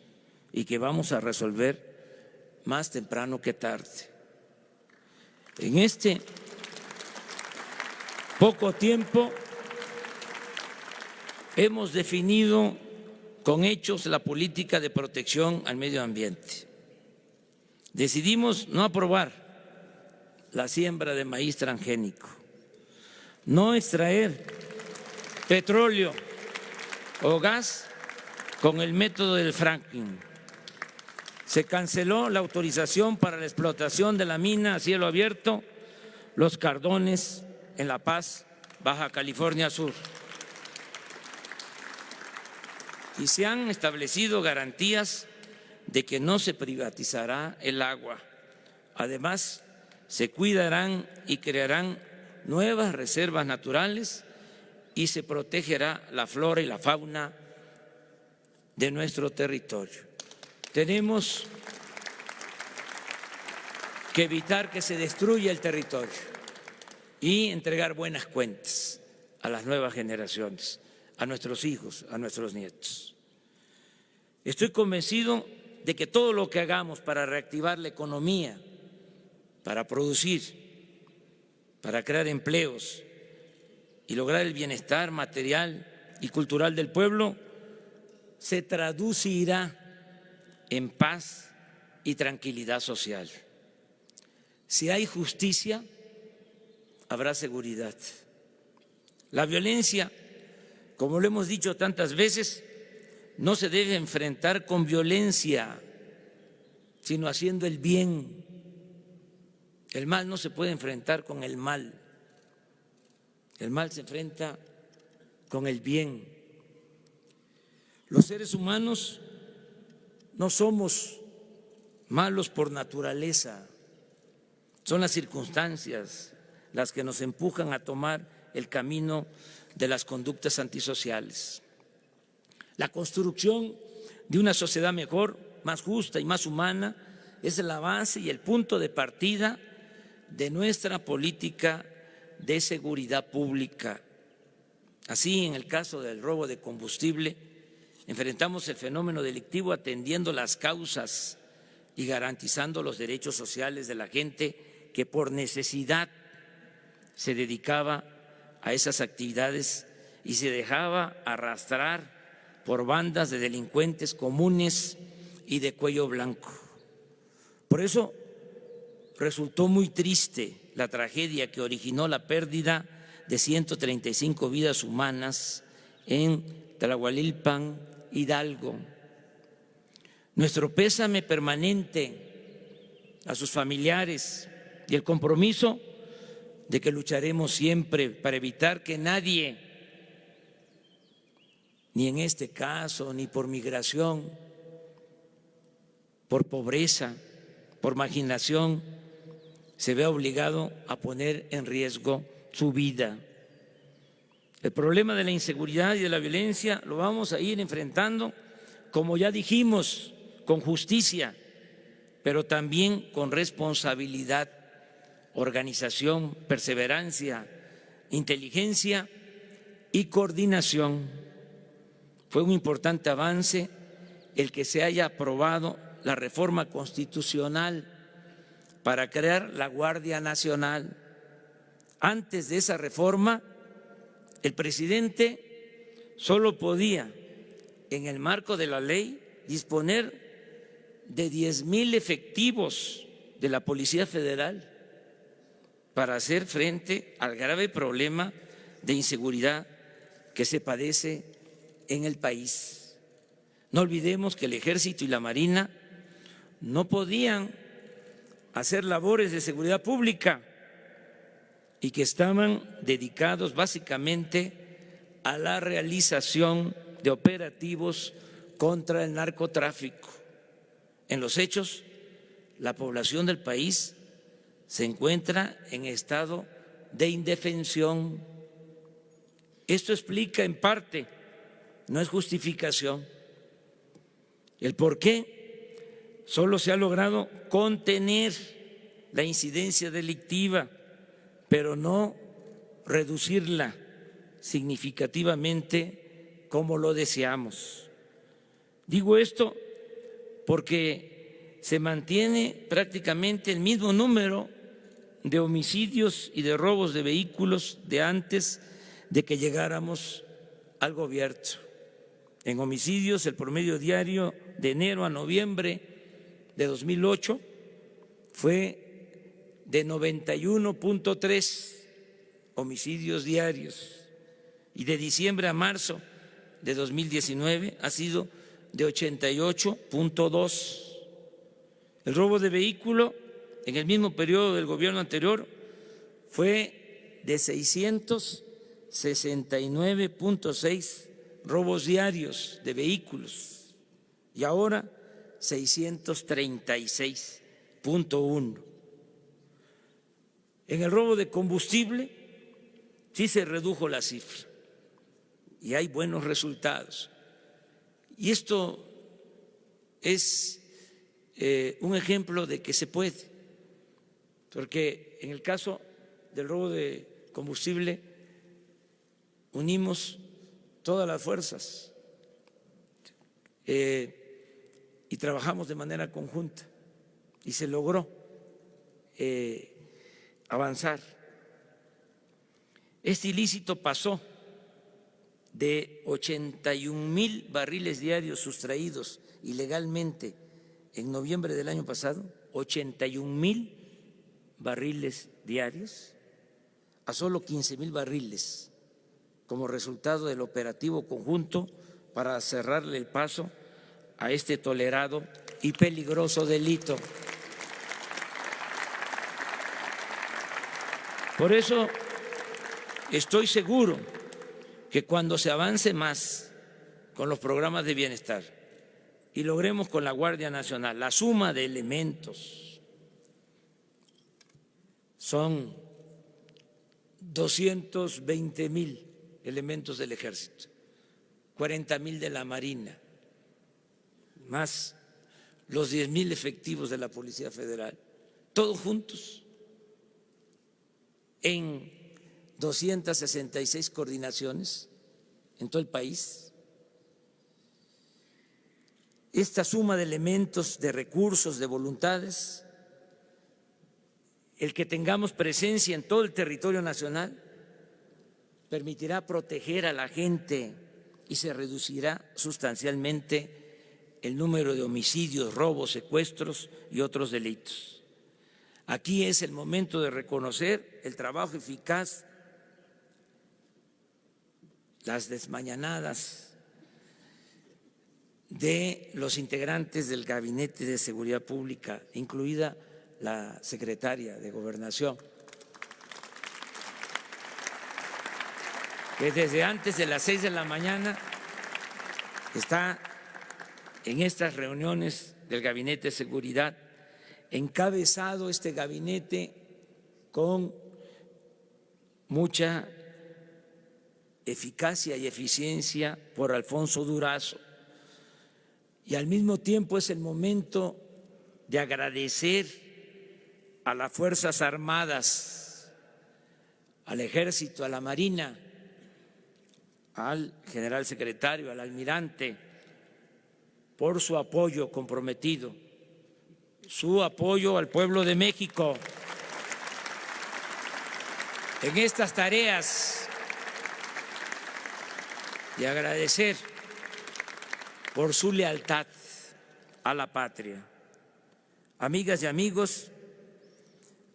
y que vamos a resolver más temprano que tarde. En este poco tiempo hemos definido con hechos la política de protección al medio ambiente. Decidimos no aprobar la siembra de maíz transgénico, no extraer petróleo o gas con el método del fracking. Se canceló la autorización para la explotación de la mina a cielo abierto Los Cardones en La Paz, Baja California Sur. Y se han establecido garantías de que no se privatizará el agua. Además, se cuidarán y crearán nuevas reservas naturales y se protegerá la flora y la fauna de nuestro territorio. Tenemos que evitar que se destruya el territorio y entregar buenas cuentas a las nuevas generaciones, a nuestros hijos, a nuestros nietos. Estoy convencido de que todo lo que hagamos para reactivar la economía, para producir, para crear empleos y lograr el bienestar material y cultural del pueblo, se traducirá en paz y tranquilidad social. Si hay justicia, habrá seguridad. La violencia, como lo hemos dicho tantas veces, no se debe enfrentar con violencia, sino haciendo el bien. El mal no se puede enfrentar con el mal. El mal se enfrenta con el bien. Los seres humanos no somos malos por naturaleza. Son las circunstancias las que nos empujan a tomar el camino de las conductas antisociales. La construcción de una sociedad mejor, más justa y más humana es la base y el punto de partida de nuestra política de seguridad pública. Así, en el caso del robo de combustible, enfrentamos el fenómeno delictivo atendiendo las causas y garantizando los derechos sociales de la gente que por necesidad se dedicaba a esas actividades y se dejaba arrastrar por bandas de delincuentes comunes y de cuello blanco. Por eso resultó muy triste la tragedia que originó la pérdida de 135 vidas humanas en Tlahualilpan, Hidalgo. Nuestro pésame permanente a sus familiares y el compromiso de que lucharemos siempre para evitar que nadie, ni en este caso, ni por migración, por pobreza, por marginación, se vea obligado a poner en riesgo su vida. El problema de la inseguridad y de la violencia lo vamos a ir enfrentando, como ya dijimos, con justicia, pero también con responsabilidad, organización, perseverancia, inteligencia y coordinación. Fue un importante avance el que se haya aprobado la reforma constitucional para crear la Guardia Nacional. Antes de esa reforma, el presidente solo podía, en el marco de la ley, disponer de 10,000 efectivos de la Policía Federal para hacer frente al grave problema de inseguridad que se padece en el país. No olvidemos que el Ejército y la Marina no podían hacer labores de seguridad pública y que estaban dedicados básicamente a la realización de operativos contra el narcotráfico. En los hechos, la población del país se encuentra en estado de indefensión. Esto explica en parte, no es justificación, el por qué solo se ha logrado contener la incidencia delictiva, pero no reducirla significativamente como lo deseamos. Digo esto porque se mantiene prácticamente el mismo número de homicidios y de robos de vehículos de antes de que llegáramos al gobierno. En homicidios, el promedio diario de enero a noviembre de 2008 fue de 91.3 homicidios diarios y de diciembre a marzo de 2019 ha sido de 88.2. El robo de vehículo en el mismo periodo del gobierno anterior fue de 669.6 robos diarios de vehículos y ahora 636.1. En el robo de combustible sí se redujo la cifra y hay buenos resultados. Y esto es un ejemplo de que se puede, porque en el caso del robo de combustible unimos todas las fuerzas y trabajamos de manera conjunta y se logró avanzar. Este ilícito pasó de 81,000 barriles diarios sustraídos ilegalmente en noviembre del año pasado, 81,000 barriles diarios, a solo 15,000 barriles como resultado del operativo conjunto para cerrarle el paso a este tolerado y peligroso delito. Por eso estoy seguro que cuando se avance más con los programas de bienestar y logremos con la Guardia Nacional la suma de elementos, son 220,000 elementos del Ejército, 40,000 de la Marina, más los 10,000 efectivos de la Policía Federal, todos juntos en 266 coordinaciones en todo el país. esta suma de elementos, de recursos, de voluntades, el que tengamos presencia en todo el territorio nacional, permitirá proteger a la gente y se reducirá sustancialmente el número de homicidios, robos, secuestros y otros delitos. Aquí es el momento de reconocer el trabajo eficaz, las desmañanadas de los integrantes del Gabinete de Seguridad Pública, incluida la secretaria de Gobernación, que desde antes de las 6 de la mañana está en estas reuniones del Gabinete de Seguridad, encabezado este gabinete con mucha eficacia y eficiencia por Alfonso Durazo. Y al mismo tiempo es el momento de agradecer a las Fuerzas Armadas, al Ejército, a la Marina, al general secretario, al almirante, por su apoyo comprometido, su apoyo al pueblo de México en estas tareas, y agradecer por su lealtad a la patria. Amigas y amigos,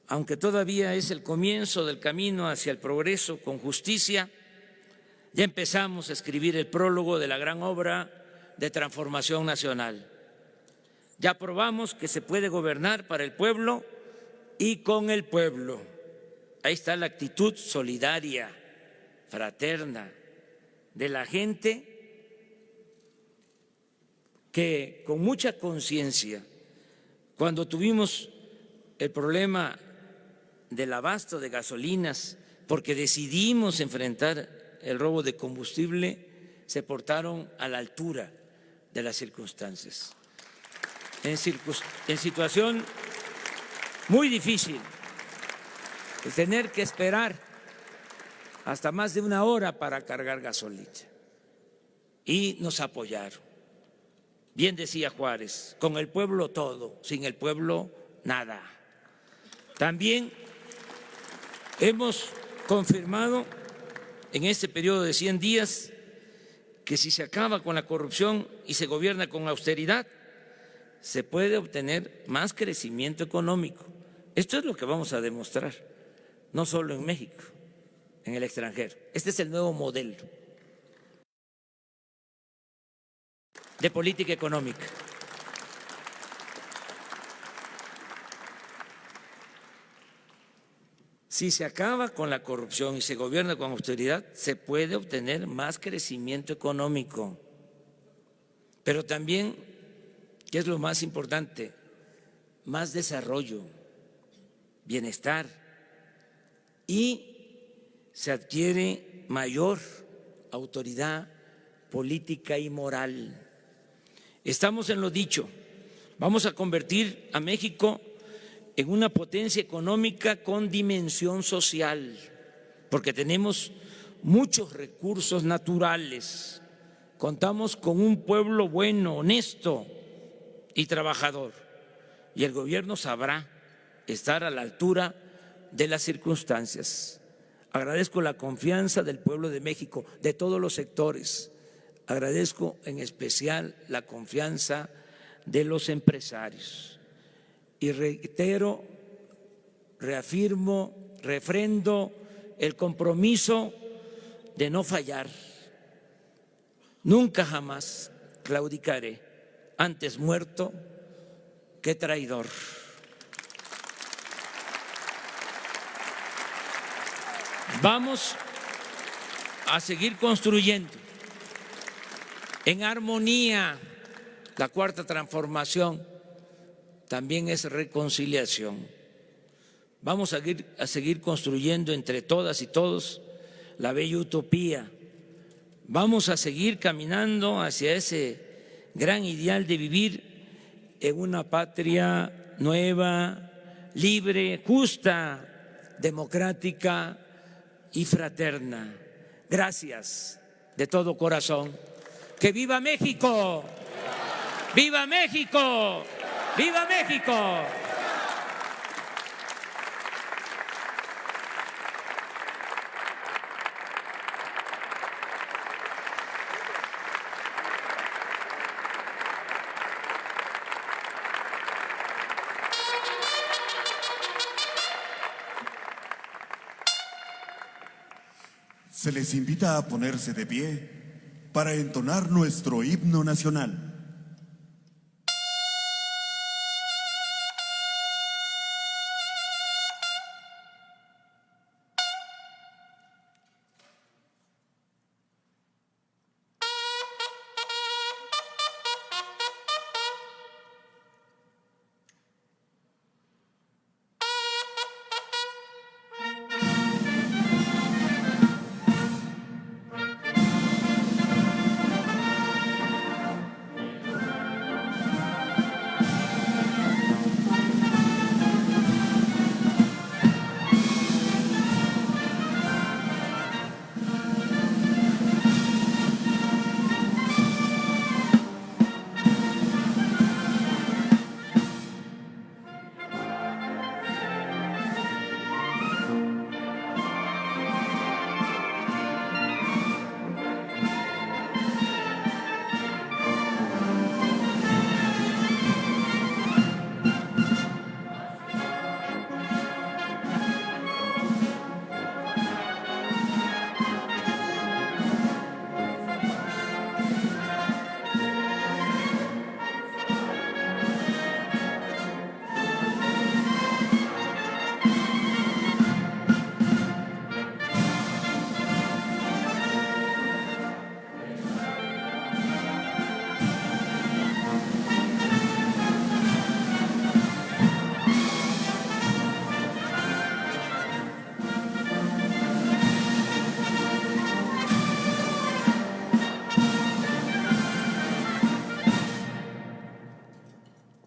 aunque todavía es el comienzo del camino hacia el progreso con justicia, ya empezamos a escribir el prólogo de la gran obra de transformación nacional. Ya probamos que se puede gobernar para el pueblo y con el pueblo. Ahí está la actitud solidaria, fraterna de la gente que con mucha conciencia, cuando tuvimos el problema del abasto de gasolinas, porque decidimos enfrentar el robo de combustible, se portaron a la altura de las circunstancias. En situación muy difícil, el tener que esperar hasta más de una hora para cargar gasolina. Y nos apoyaron. Bien decía Juárez, con el pueblo todo, sin el pueblo nada. También hemos confirmado en este periodo de 100 días que si se acaba con la corrupción y se gobierna con austeridad, se puede obtener más crecimiento económico. Esto es lo que vamos a demostrar, no solo en México, en el extranjero. Este es el nuevo modelo de política económica. Si se acaba con la corrupción y se gobierna con austeridad, se puede obtener más crecimiento económico. Pero también, ¿qué es lo más importante? Más desarrollo, bienestar, y se adquiere mayor autoridad política y moral. Estamos en lo dicho, vamos a convertir a México en una potencia económica con dimensión social, porque tenemos muchos recursos naturales, contamos con un pueblo bueno, honesto y trabajador, y el gobierno sabrá estar a la altura de las circunstancias. Agradezco la confianza del pueblo de México, de todos los sectores. Agradezco en especial la confianza de los empresarios. Y reitero, reafirmo, refrendo el compromiso de no fallar. Nunca jamás claudicaré, antes muerto que traidor. Vamos a seguir construyendo en armonía. La cuarta transformación también es reconciliación. Vamos a seguir construyendo entre todas y todos la bella utopía. Vamos a seguir caminando hacia ese gran ideal de vivir en una patria nueva, libre, justa, democrática y fraterna. Gracias de todo corazón. ¡Que viva México! ¡Viva México! ¡Viva México! Se les invita a ponerse de pie para entonar nuestro himno nacional.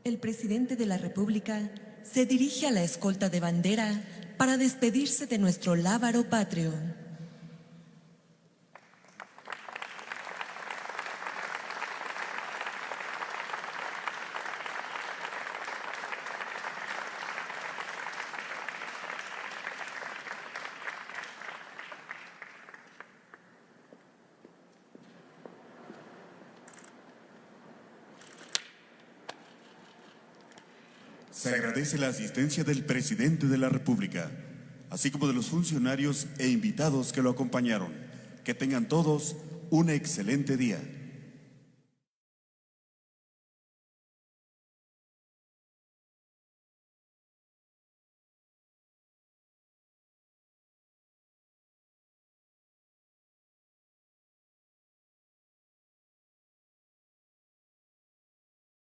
El presidente de la República se dirige a la escolta de bandera para despedirse de nuestro lábaro patrio. Se agradece la asistencia del presidente de la República, así como de los funcionarios e invitados que lo acompañaron. Que tengan todos un excelente día.